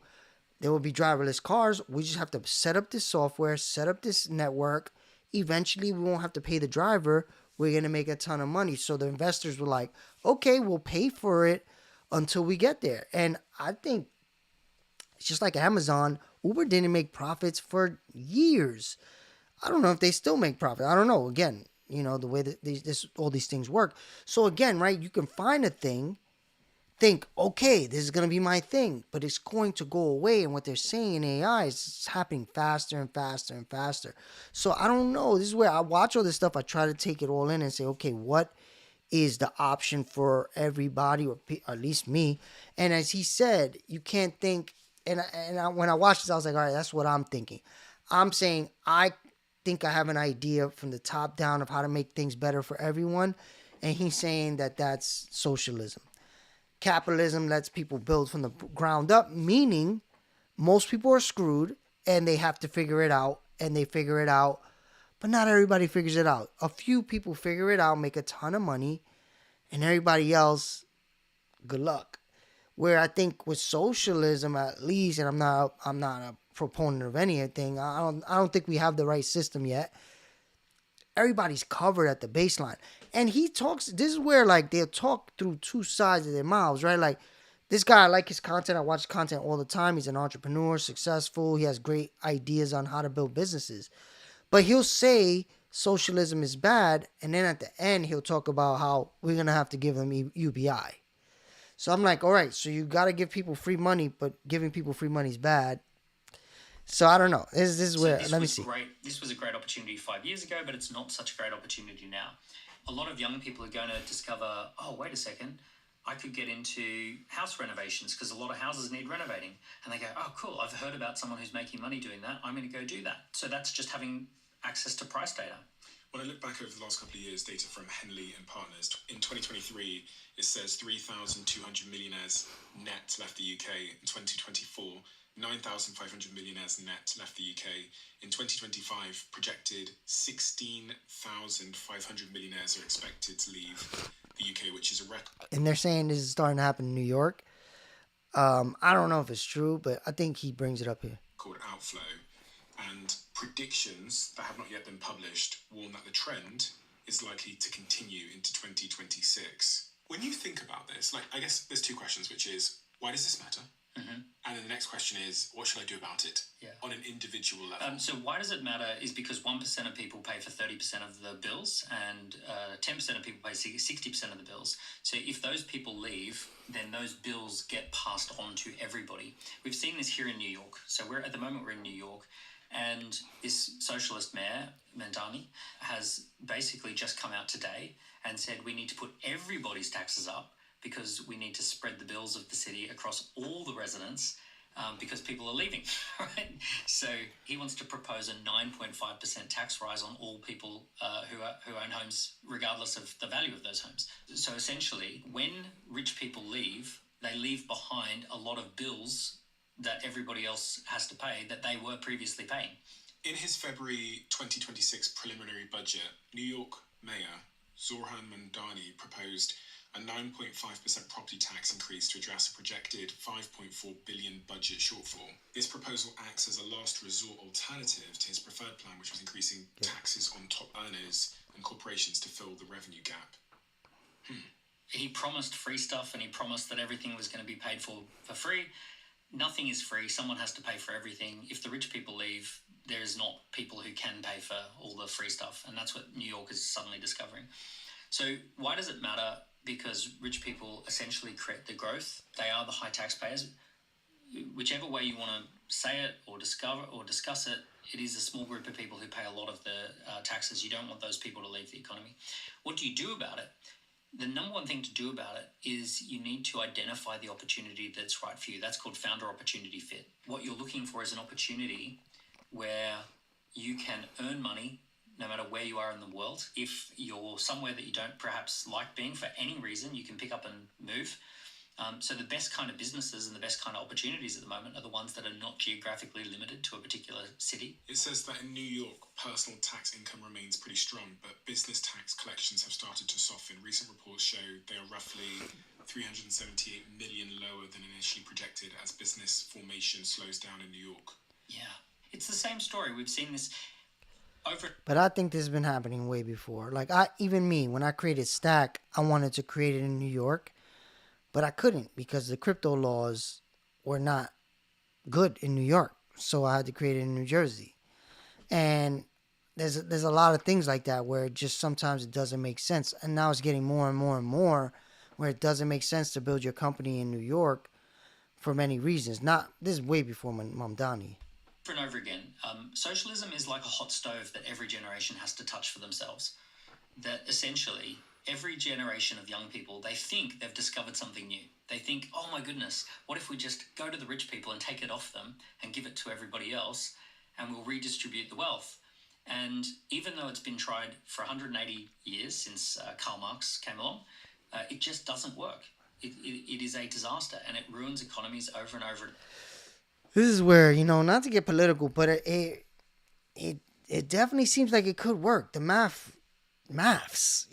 there would be driverless cars. We just have to set up this software, set up this network. Eventually, we won't have to pay the driver. We're going to make a ton of money. So the investors were like, okay, we'll pay for it until we get there. And I think it's just like Amazon. Uber didn't make profits for years. I don't know if they still make profit. I don't know. Again, the way that all these things work. So again, right, you can find a thing, think, okay, this is going to be my thing, but it's going to go away. And what they're saying in AI is it's happening faster and faster and faster. So I don't know. This is where I watch all this stuff. I try to take it all in and say, okay, what is the option for everybody, or at least me? And as he said, you can't think, when I watched this, I was like, all right, that's what I'm thinking. I'm saying, I think I have an idea from the top down of how to make things better for everyone. And he's saying that that's socialism. Capitalism lets people build from the ground up, meaning most people are screwed and they have to figure it out, and they figure it out. But not everybody figures it out. A few people figure it out, make a ton of money, and everybody else, good luck. Where I think with socialism, at least, and I'm not a proponent of anything. I don't think we have the right system yet. Everybody's covered at the baseline, and he talks. This is where like they'll talk through two sides of their mouths, right? Like this guy, I like his content. I watch content all the time. He's an entrepreneur, successful. He has great ideas on how to build businesses, but he'll say socialism is bad, and then at the end he'll talk about how we're gonna have to give them UBI. So I'm like, all right, so you got to give people free money, but giving people free money is bad. So I don't know. This is where, let me see. This was a great opportunity 5 years ago, but it's not such a great opportunity now. A lot of young people are going to discover, oh, wait a second, I could get into house renovations because a lot of houses need renovating. And they go, oh, cool, I've heard about someone who's making money doing that. I'm going to go do that. So that's just having access to price data. When I look back over the last couple of years, data from Henley and Partners, in 2023, it says 3,200 millionaires net left the UK. In 2024, 9,500 millionaires net left the UK. In 2025, projected 16,500 millionaires are expected to leave the UK, which is a record. And they're saying this is starting to happen in New York. I don't know if it's true, but I think he brings it up here. Called outflow. And predictions that have not yet been published warn that the trend is likely to continue into 2026. When you think about this, like, I guess there's two questions, which is, why does this matter? Mm-hmm. And then the next question is, what should I do about it on an individual level? So why does it matter is because 1% of people pay for 30% of the bills, and 10% of people pay 60% of the bills. So if those people leave, then those bills get passed on to everybody. We've seen this here in New York. So we're in New York. And this socialist mayor, Mamdani, has basically just come out today and said we need to put everybody's taxes up because we need to spread the bills of the city across all the residents because people are leaving, right? So he wants to propose a 9.5% tax rise on all people who own homes, regardless of the value of those homes. So essentially, when rich people leave, they leave behind a lot of bills that everybody else has to pay that they were previously paying. In his February 2026 preliminary budget, New York Mayor Zohran Mamdani proposed a 9.5% property tax increase to address a projected $5.4 billion budget shortfall. This proposal acts as a last resort alternative to his preferred plan, which was increasing taxes on top earners and corporations to fill the revenue gap. He promised free stuff, and he promised that everything was going to be paid for free. Nothing is free. Someone has to pay for everything. If the rich people leave, there is not people who can pay for all the free stuff. And that's what New York is suddenly discovering. So why does it matter? Because rich people essentially create the growth. They are the high taxpayers. Whichever way you want to say it or discuss it, it is a small group of people who pay a lot of the taxes. You don't want those people to leave the economy. What do you do about it? The number one thing to do about it is you need to identify the opportunity that's right for you. That's called founder opportunity fit. What you're looking for is an opportunity where you can earn money no matter where you are in the world. If you're somewhere that you don't perhaps like being for any reason, you can pick up and move. So the best kind of businesses and the best kind of opportunities at the moment are the ones that are not geographically limited to a particular city. It says that in New York, personal tax income remains pretty strong, but business tax collections have started to soften. Recent reports show they are roughly 378 million lower than initially projected as business formation slows down in New York. Yeah, it's the same story. We've seen this over. But I think this has been happening way before. Like even me, when I created Stack, I wanted to create it in New York. But I couldn't because the crypto laws were not good in New York. So I had to create it in New Jersey. And there's a lot of things like that where it just sometimes it doesn't make sense. And now it's getting more and more and more where it doesn't make sense to build your company in New York for many reasons. This is way before Mamdani. Over and over again, socialism is like a hot stove that every generation has to touch for themselves. That essentially every generation of young people, they think they've discovered something new. They think, oh my goodness, what if we just go to the rich people and take it off them and give it to everybody else and we'll redistribute the wealth? And even though it's been tried for 180 years since Karl Marx came along, it just doesn't work. It is a disaster, and it ruins economies over and over. This is where, not to get political, but it definitely seems like it could work. The maths,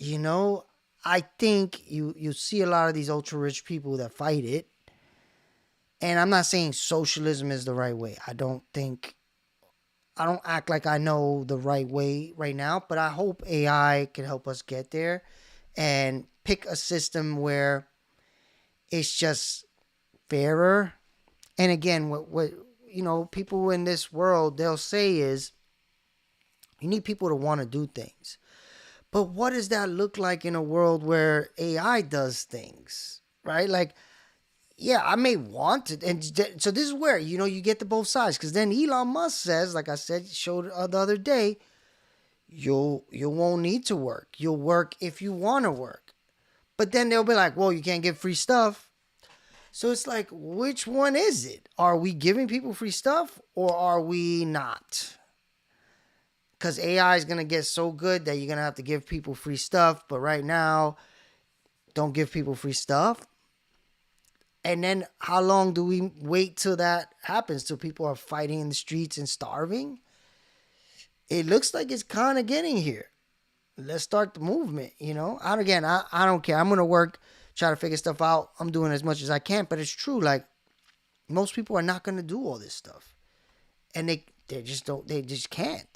I think you see a lot of these ultra rich people that fight it. And I'm not saying socialism is the right way. I don't act like I know the right way right now, but I hope AI can help us get there and pick a system where it's just fairer. And again, what people in this world, they'll say is you need people to want to do things. But what does that look like in a world where AI does things, right? Like, yeah, I may want it. And so this is where, you get to both sides. Because then Elon Musk says, like I said, showed the other day, you won't need to work. You'll work if you want to work. But then they'll be like, well, you can't get free stuff. So it's like, which one is it? Are we giving people free stuff or are we not? Because AI is going to get so good that you're going to have to give people free stuff. But right now, don't give people free stuff. And then how long do we wait till that happens? Till people are fighting in the streets and starving? It looks like it's kind of getting here. Let's start the movement, I don't care. I'm going to work, try to figure stuff out. I'm doing as much as I can. But it's true. Like, most people are not going to do all this stuff. And they just can't,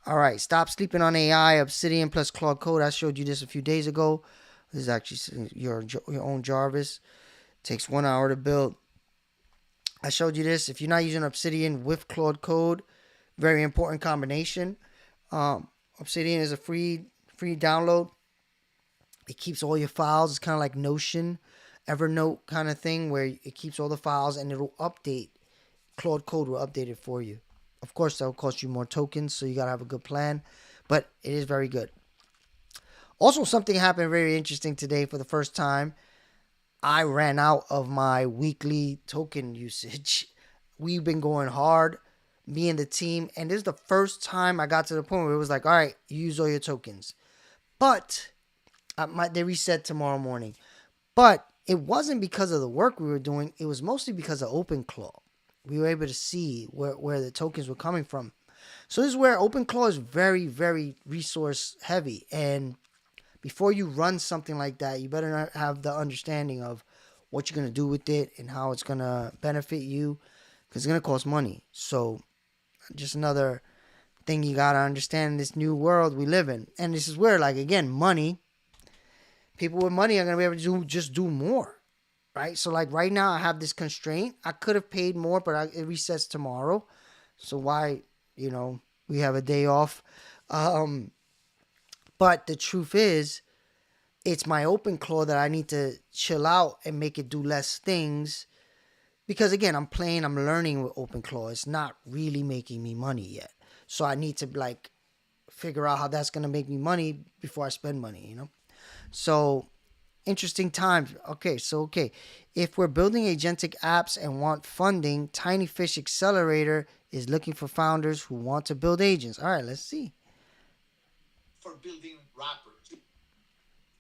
All right. Stop sleeping on AI, Obsidian plus Claude Code. I showed you this a few days ago. This is actually your own Jarvis. It takes 1 hour to build. I showed you this. If you're not using Obsidian with Claude Code, very important combination. Obsidian is a free download. It keeps all your files. It's kind of like Notion, Evernote kind of thing where it keeps all the files and it'll update. Claude Code will update it for you. Of course, that will cost you more tokens, so you got to have a good plan. But it is very good. Also, something happened very interesting today for the first time. I ran out of my weekly token usage. We've been going hard, me and the team, and this is the first time I got to the point where it was like, all right, you use all your tokens. But they reset tomorrow morning. But it wasn't because of the work we were doing. It was mostly because of OpenClaw. We were able to see where the tokens were coming from. So this is where OpenClaw is very, very resource heavy. And before you run something like that, you better have the understanding of what you're going to do with it and how it's going to benefit you, because it's going to cost money. So just another thing you got to understand in this new world we live in. And this is where, like, again, money, people with money are going to be able to do more, right? So, like, right now I have this constraint. I could have paid more, but it resets tomorrow. So why, we have a day off. But the truth is, it's my OpenClaw that I need to chill out and make it do less things. Because again, I'm learning with OpenClaw. It's not really making me money yet. So I need to figure out how that's going to make me money before I spend money, So interesting times. Okay. If we're building agentic apps and want funding, Tiny Fish Accelerator is looking for founders who want to build agents. All right, let's see. For building wrappers.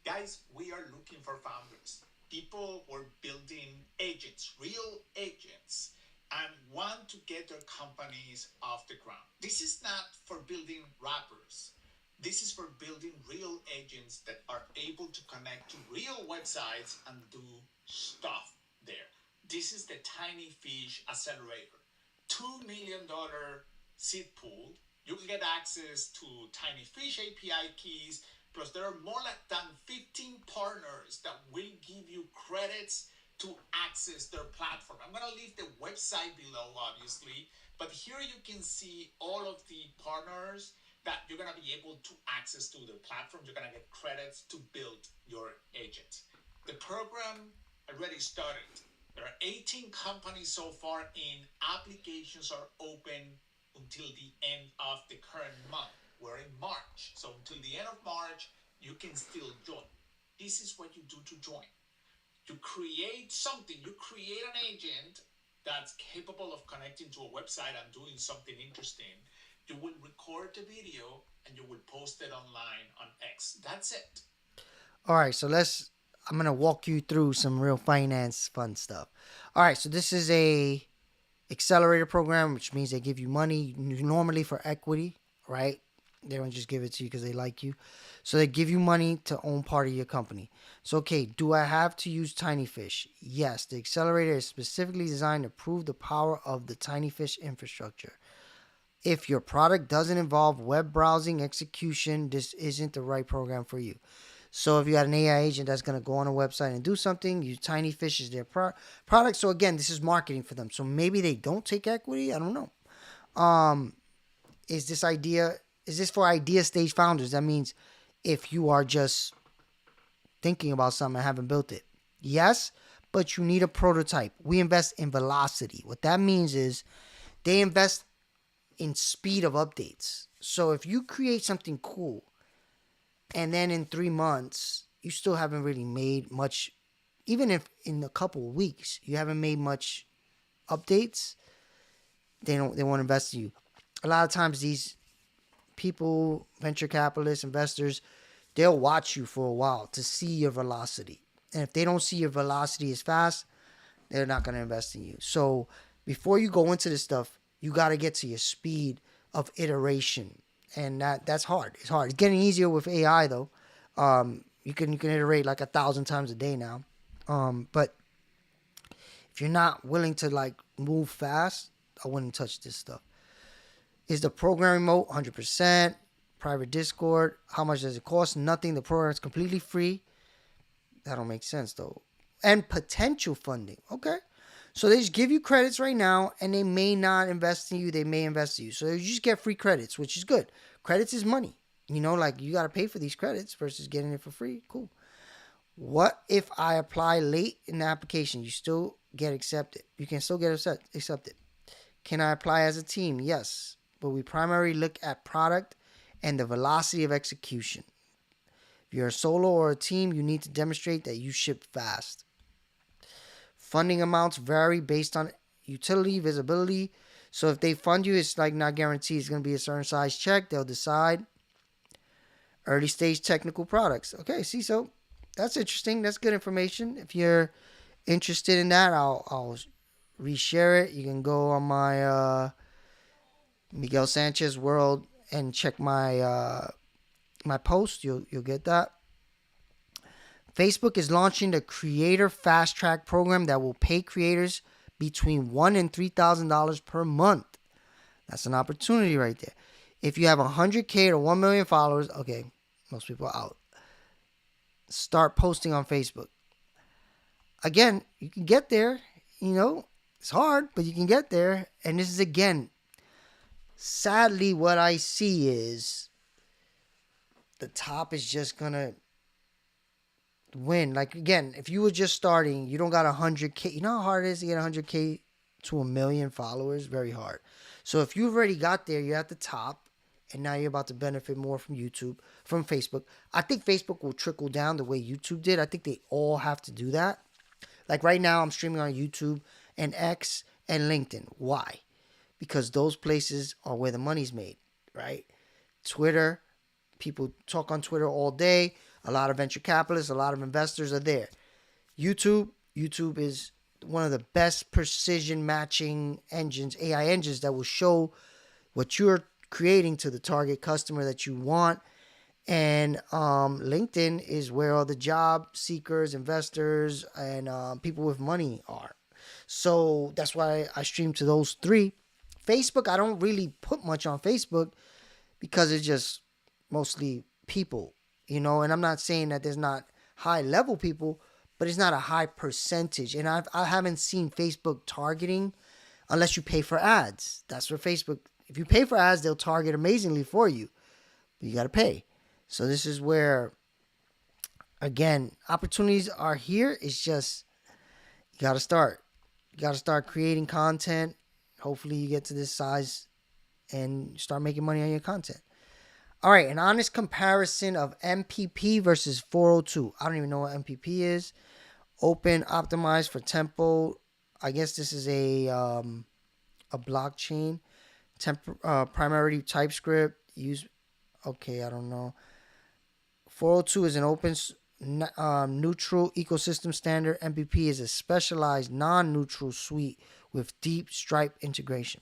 Guys, we are looking for founders. People who are building agents, real agents, and want to get their companies off the ground. This is not for building wrappers. This is for building real agents that are able to connect to real websites and do stuff there. This is the Tiny Fish Accelerator. $2 million seed pool. You can get access to Tiny Fish API keys, plus there are more than 15 partners that will give you credits to access their platform. I'm going to leave the website below, obviously, but here you can see all of the partners that you're going to be able to access to their platform. You're going to get credits to build your agent. The program already started. There are 18 companies so far in. Applications are open until the end of the current month. We're in March. So until the end of March, you can still join. This is what you do to join. You create something. You create an agent that's capable of connecting to a website and doing something interesting. You will record the video and you will post it online on X. That's it. All right, so I'm going to walk you through some real finance fun stuff. All right, so this is a accelerator program, which means they give you money normally for equity, right? They don't just give it to you because they like you. So they give you money to own part of your company. So, okay, do I have to use TinyFish? Yes, the accelerator is specifically designed to prove the power of the TinyFish infrastructure. If your product doesn't involve web browsing execution, this isn't the right program for you. So if you got an AI agent that's going to go on a website and do something, use TinyFish as their product. So again, this is marketing for them. So maybe they don't take equity. I don't know. Is this for idea stage founders? That means if you are just thinking about something and haven't built it. Yes, but you need a prototype. We invest in velocity. What that means is they invest in speed of updates. So if you create something cool and then in 3 months you still haven't really made much, even if in a couple of weeks you haven't made much updates, they won't invest in you. A lot of times these people, venture capitalists, investors, they'll watch you for a while to see your velocity. And if they don't see your velocity as fast, they're not going to invest in you. So before you go into this stuff, you got to get to your speed of iteration. And that's hard. It's hard. It's getting easier with AI though. You can iterate like 1,000 times a day now. But if you're not willing to like move fast, I wouldn't touch this stuff. Is the program remote? 100%. Private Discord. How much does it cost? Nothing. The program is completely free. That don't make sense though. And potential funding. Okay. So they just give you credits right now and they may not invest in you. They may invest in you. So you just get free credits, which is good. Credits is money. You know, like you got to pay for these credits versus getting it for free. Cool. What if I apply late in the application? You still get accepted. You can still get accepted. Can I apply as a team? Yes. But we primarily look at product and the velocity of execution. If you're a solo or a team, you need to demonstrate that you ship fast. Funding amounts vary based on utility, visibility. So if they fund you, it's like not guaranteed it's going to be a certain size check. They'll decide. Early stage technical products. Okay, see, so that's interesting. That's good information. If you're interested in that, I'll reshare it. You can go on my Miguel Sanchez World and check my my post. You'll get that. Facebook is launching the Creator Fast Track program that will pay creators between $1,000 and $3,000 per month. That's an opportunity right there. If you have 100K to 1 million followers, okay, most people are out. Start posting on Facebook. Again, you can get there. You know, it's hard, but you can get there. And this is, again, sadly, what I see is the top is just going to win. Like, again, if you were just starting, you don't got 100K. You know how hard it is to get 100K to 1 million followers? Very hard. So if you've already got there, you're at the top, and now you're about to benefit more from YouTube, from Facebook. I think Facebook will trickle down the way YouTube did. I think they all have to do that. Like right now, I'm streaming on YouTube and X and LinkedIn. Why? Because those places are where the money's made, right? Twitter, people talk on Twitter all day. A lot of venture capitalists, a lot of investors are there. YouTube is one of the best precision matching engines, AI engines that will show what you're creating to the target customer that you want. And LinkedIn is where all the job seekers, investors, and people with money are. So that's why I stream to those three. Facebook, I don't really put much on Facebook because it's just mostly people, you know. And I'm not saying that there's not high level people, but it's not a high percentage. And I haven't seen Facebook targeting unless you pay for ads. That's where Facebook, if you pay for ads, they'll target amazingly for you. But you got to pay. So this is where, again, opportunities are here. It's just, you got to start. You got to start creating content. Hopefully you get to this size and start making money on your content. All right, an honest comparison of MPP versus 402. I don't even know what MPP is. Open, optimized for Tempo. I guess this is a blockchain. Primary TypeScript. Use, okay, I don't know. 402 is an open neutral ecosystem standard. MPP is a specialized non-neutral suite with deep Stripe integration.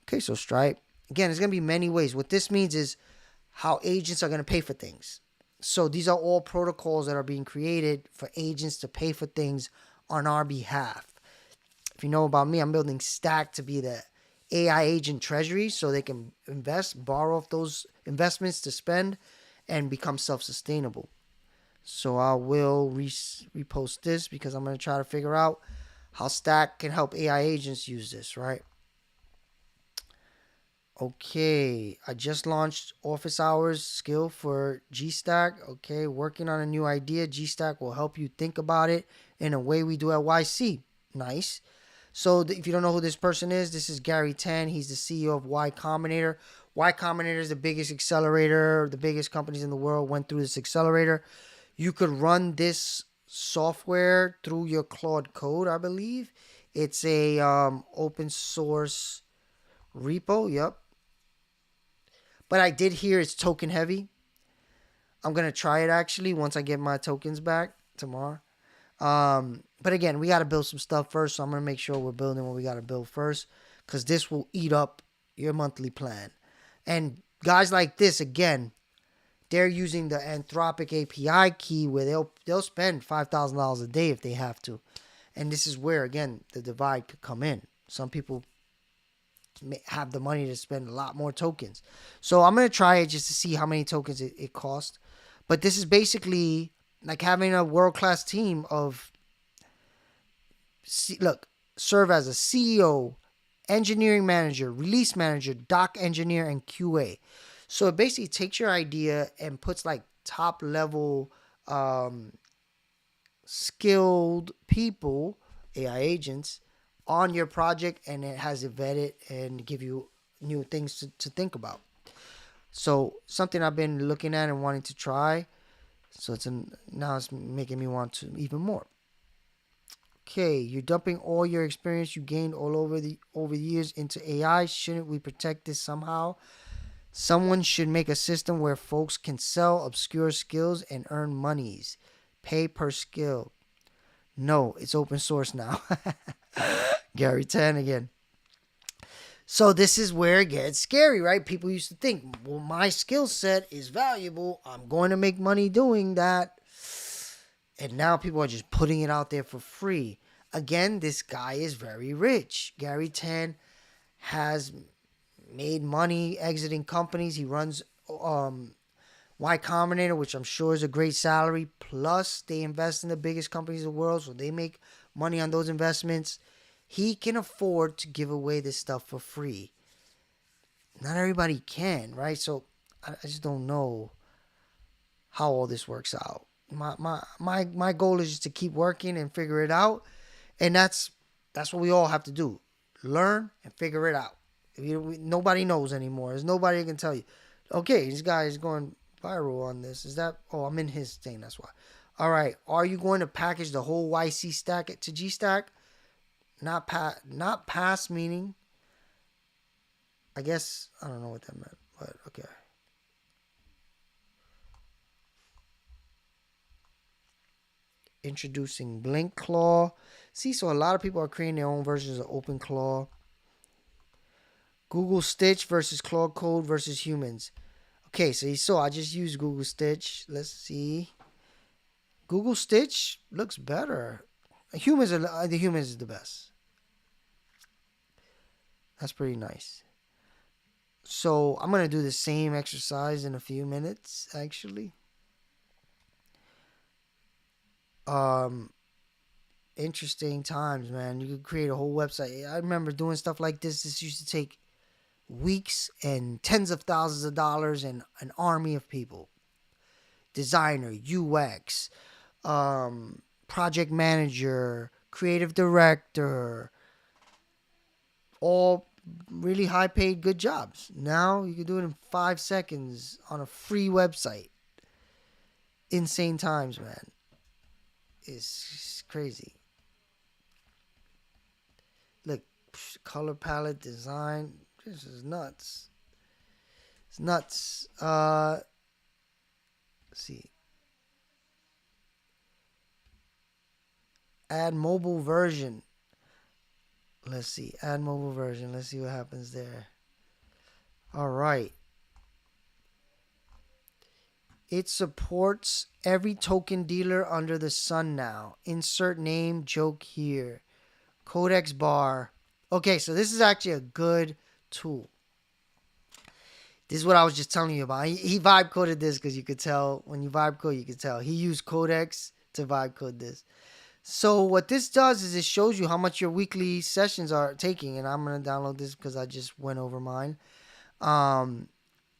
Okay, so Stripe. Again, there's going to be many ways. What this means is how agents are going to pay for things. So these are all protocols that are being created for agents to pay for things on our behalf. If you know about me, I'm building Stack to be the AI agent treasury so they can invest, borrow off those investments to spend, and become self-sustainable. So I will repost this because I'm going to try to figure out how Stack can help AI agents use this, right? Okay, I just launched office hours skill for GStack. Okay, working on a new idea. GStack will help you think about it in a way we do at YC. Nice. So if you don't know who this person is, this is Gary Tan. He's the CEO of Y Combinator. Y Combinator is the biggest accelerator. The biggest companies in the world went through this accelerator. You could run this software through your Claude Code, I believe. It's a open source repo. Yep. But I did hear it's token heavy. I'm going to try it actually once I get my tokens back tomorrow. But again, we got to build some stuff first. So I'm going to make sure we're building what we got to build first. Because this will eat up your monthly plan. And guys like this, again, they're using the Anthropic API key where they'll spend $5,000 a day if they have to. And this is where, again, the divide could come in. Some people have the money to spend a lot more tokens. So I'm going to try it just to see how many tokens it costs. But this is basically like having a world-class team of, serve as a CEO, engineering manager, release manager, doc engineer, and QA. So it basically takes your idea and puts like top-level skilled people, AI agents, on your project, and it has it vetted and give you new things to think about. So something I've been looking at and wanting to try. So now it's making me want to even more. Okay, you're dumping all your experience you gained over the years into AI. Shouldn't we protect this somehow? Someone should make a system where folks can sell obscure skills and earn monies. Pay per skill. No, it's open source now. Gary Tan again. So this is where it gets scary, right? People used to think, well, my skill set is valuable. I'm going to make money doing that. And now people are just putting it out there for free. Again, this guy is very rich. Gary Tan has made money exiting companies. He runs Y Combinator, which I'm sure is a great salary. Plus, they invest in the biggest companies in the world, so they make money on those investments. He can afford to give away this stuff for free. Not everybody can, right? So I just don't know how all this works out. My goal is just to keep working and figure it out, and that's what we all have to do: learn and figure it out. Nobody knows anymore. There's nobody that can tell you, okay, this guy is going viral on this. Is that? Oh, I'm in his thing. That's why. All right. Are you going to package the whole YC stack to GStack? Not pass meaning. I guess I don't know what that meant, but okay. Introducing BlinkClaw. See, so a lot of people are creating their own versions of OpenClaw. Google Stitch versus Claude Code versus humans. Okay, so you saw I just used Google Stitch. Let's see. Google Stitch looks better. The humans is the best. That's pretty nice. So I'm gonna do the same exercise in a few minutes, actually. Interesting times, man. You could create a whole website. I remember doing stuff like this. This used to take weeks and tens of thousands of dollars and an army of people. Designer, UX, project manager, creative director, all really high paid good jobs. Now you can do it in 5 seconds on a free website. Insane times, man. It's crazy. Look, color palette, design, This is nuts. It's nuts. Let's see. Add mobile version. Let's see. Add mobile version. Let's see what happens there. All right. It supports every token dealer under the sun now. Insert name, joke here. Codex bar. Okay, so this is actually a good tool. This is what I was just telling you about. He vibe coded this because you could tell. When you vibe code, you could tell. He used Codex to vibe code this. So what this does is it shows you how much your weekly sessions are taking. And I'm going to download this because I just went over mine. And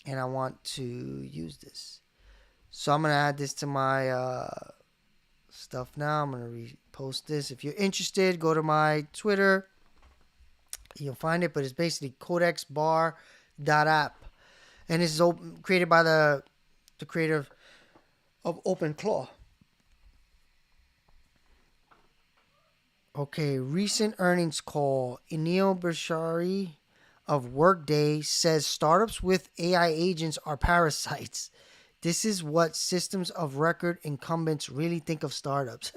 I want to use this. So I'm going to add this to my stuff now. I'm going to repost this. If you're interested, go to my Twitter. You'll find it. But it's basically codexbar.app. And this is created by the creator of OpenClaw. Okay, recent earnings call. Anil Bashari of Workday says startups with AI agents are parasites. This is what systems of record incumbents really think of startups.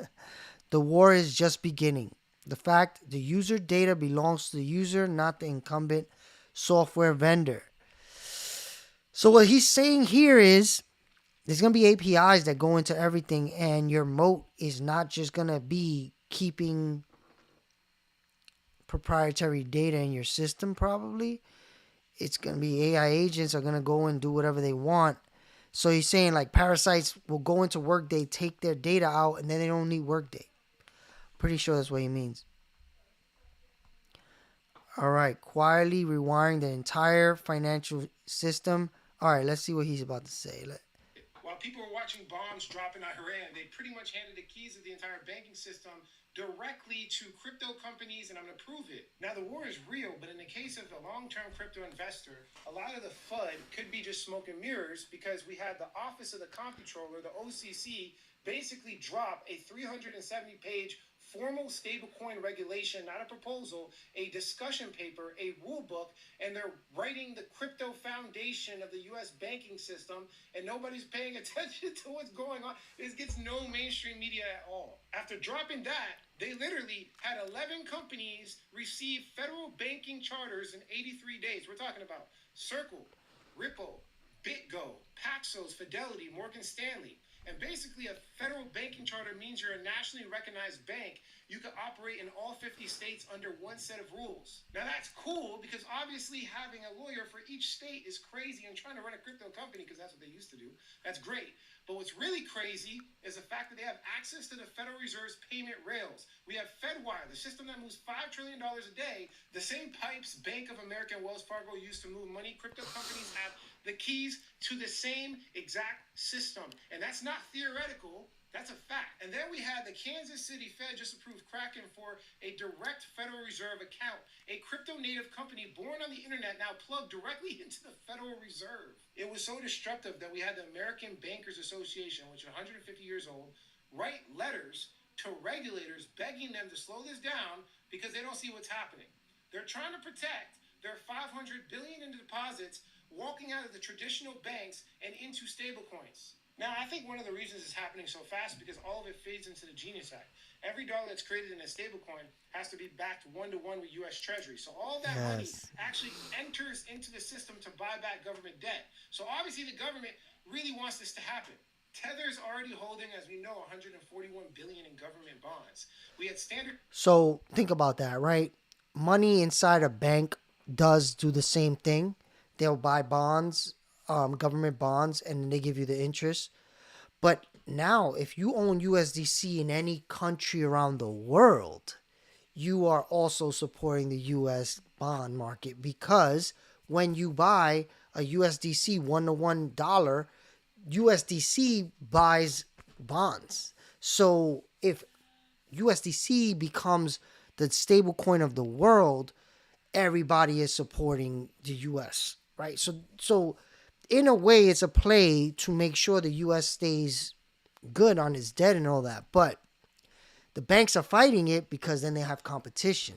The war is just beginning. The fact the user data belongs to the user, not the incumbent software vendor. So what he's saying here is there's going to be APIs that go into everything, and your moat is not just going to be keeping proprietary data in your system probably. It's going to be AI agents are going to go and do whatever they want. So he's saying like parasites will go into Workday, take their data out, and then they don't need Workday. Pretty sure that's what he means. All right, quietly rewiring the entire financial system. All right, let's see what he's about to say. While people were watching bombs drop in Iran, they pretty much handed the keys of the entire banking system directly to crypto companies, and I'm going to prove it. Now, the war is real, but in the case of the long-term crypto investor, a lot of the FUD could be just smoke and mirrors because we had the Office of the Comptroller, the OCC, basically drop a 370-page formal stablecoin regulation, not a proposal, a discussion paper, a rule book, and they're writing the crypto foundation of the U.S. banking system, and nobody's paying attention to what's going on. This gets no mainstream media at all. After dropping that, they literally had 11 companies receive federal banking charters in 83 days. We're talking about Circle, Ripple, BitGo, Paxos, Fidelity, Morgan Stanley. And basically, a federal banking charter means you're a nationally recognized bank. You can operate in all 50 states under one set of rules. Now, that's cool because obviously having a lawyer for each state is crazy, and trying to run a crypto company, because that's what they used to do, that's great. But what's really crazy is the fact that they have access to the Federal Reserve's payment rails. We have FedWire, the system that moves $5 trillion a day. The same pipes Bank of America and Wells Fargo used to move money, crypto companies have the keys to the same exact system. And that's not theoretical, that's a fact. And then we had the Kansas City Fed just approved Kraken for a direct Federal Reserve account. A crypto-native company born on the internet now plugged directly into the Federal Reserve. It was so disruptive that we had the American Bankers Association, which is 150 years old, write letters to regulators begging them to slow this down because they don't see what's happening. They're trying to protect their $500 billion in deposits walking out of the traditional banks and into stablecoins. Now, I think one of the reasons it's happening so fast because all of it feeds into the Genius Act. Every dollar that's created in a stablecoin has to be backed one-to-one with U.S. Treasury. So all that money actually enters into the system to buy back government debt. So obviously the government really wants this to happen. Tether's already holding, as we know, $141 billion in government bonds. We had standard. So think about that, right? Money inside a bank does do the same thing. They'll buy bonds, government bonds, and they give you the interest. But now, if you own USDC in any country around the world, you are also supporting the US bond market, because when you buy a USDC one-to-one dollar, USDC buys bonds. So if USDC becomes the stable coin of the world, everybody is supporting the US, right? So in a way, it's a play to make sure the US stays good on its debt and all that. But the banks are fighting it because then they have competition.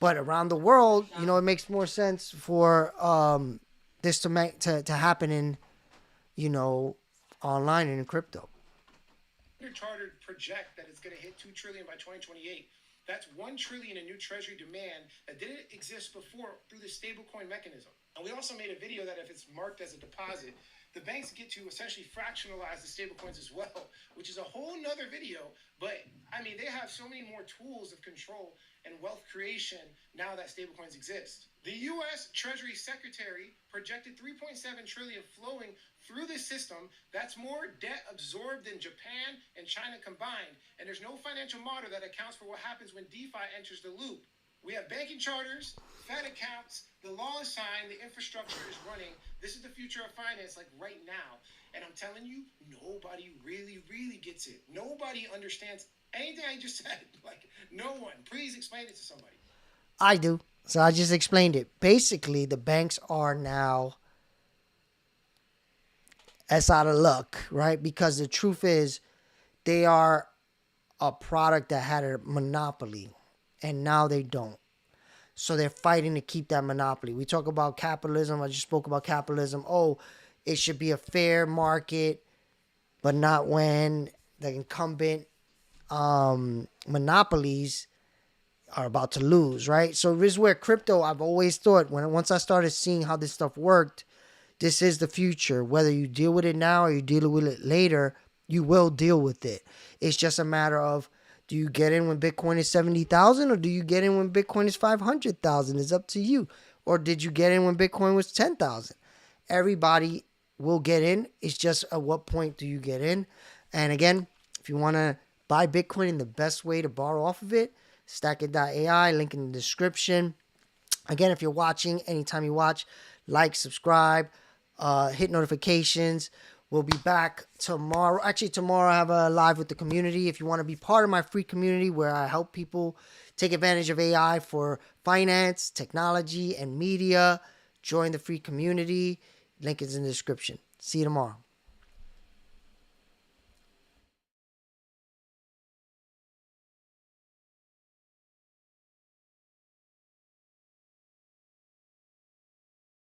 But around the world, you know, it makes more sense for this to happen in, you know, online and in crypto. Standard Chartered project that it's going to hit $2 trillion by 2028. That's $1 trillion in new treasury demand that didn't exist before through the stablecoin mechanism. And we also made a video that if it's marked as a deposit, the banks get to essentially fractionalize the stablecoins as well, which is a whole nother video. But I mean, they have so many more tools of control and wealth creation now that stablecoins exist. The U.S. Treasury Secretary projected 3.7 trillion flowing through this system. That's more debt absorbed than Japan and China combined. And there's no financial model that accounts for what happens when DeFi enters the loop. We have banking charters, Fed accounts, the law is signed, the infrastructure is running. This is the future of finance, like right now. And I'm telling you, nobody really, really gets it. Nobody understands anything I just said. Like, no one. Please explain it to somebody. I do. So I just explained it. Basically, the banks are now as out of luck, right? Because the truth is, they are a product that had a monopoly, and now they don't. So they're fighting to keep that monopoly. We talk about capitalism. I just spoke about capitalism. Oh, it should be a fair market, but not when the incumbent monopolies are about to lose, right? So this is where crypto, I've always thought, once I started seeing how this stuff worked, this is the future. Whether you deal with it now or you deal with it later, you will deal with it. It's just a matter of, do you get in when Bitcoin is 70,000 or do you get in when Bitcoin is 500,000? It's up to you. Or did you get in when Bitcoin was 10,000? Everybody will get in. It's just at what point do you get in? And again, if you want to buy Bitcoin in the best way to borrow off of it, Stackit.ai, link in the description. Again, if you're watching, anytime you watch, like, subscribe, hit notifications. We'll be back tomorrow. Actually, tomorrow I have a live with the community. If you want to be part of my free community where I help people take advantage of AI for finance, technology, and media, join the free community. Link is in the description. See you tomorrow.